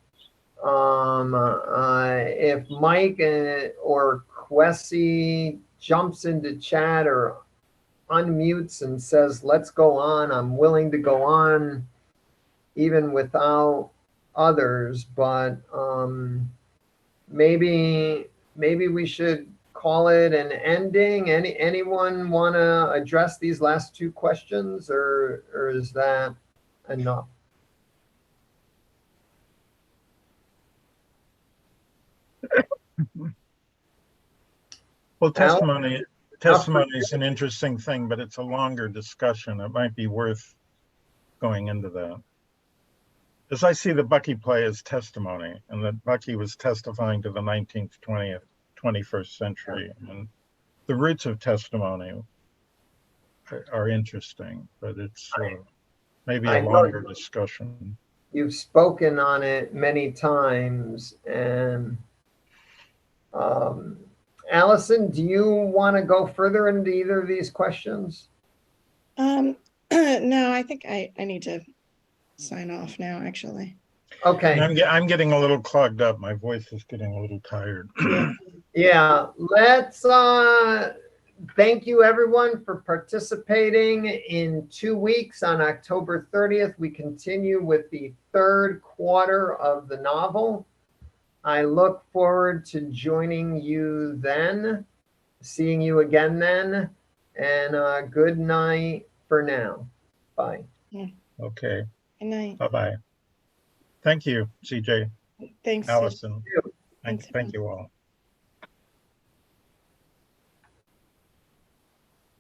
If Mike or Kwesi jumps into chat or unmutes and says, let's go on, I'm willing to go on even without others, but maybe we should call it an ending. Anyone want to address these last 2 questions, or is that enough? Well, testimony is an interesting thing, but it's a longer discussion. It might be worth going into that. As I see the Bucky play as testimony, and that Bucky was testifying to the 19th, 20th, 21st century, and the roots of testimony are interesting, but it's maybe a longer discussion. You've spoken on it many times, and Allison, do you want to go further into either of these questions? No, I think I need to sign off now, actually. Okay. I'm getting a little clogged up. My voice is getting a little tired. Yeah, let's thank you everyone for participating. In 2 weeks on October 30th, we continue with the third quarter of the novel. I look forward to joining you then, seeing you again then, and good night for now. Bye. Okay, Good night. bye-bye. Thank you, CJ, Thanks. Allison. Thanks, Thank you all.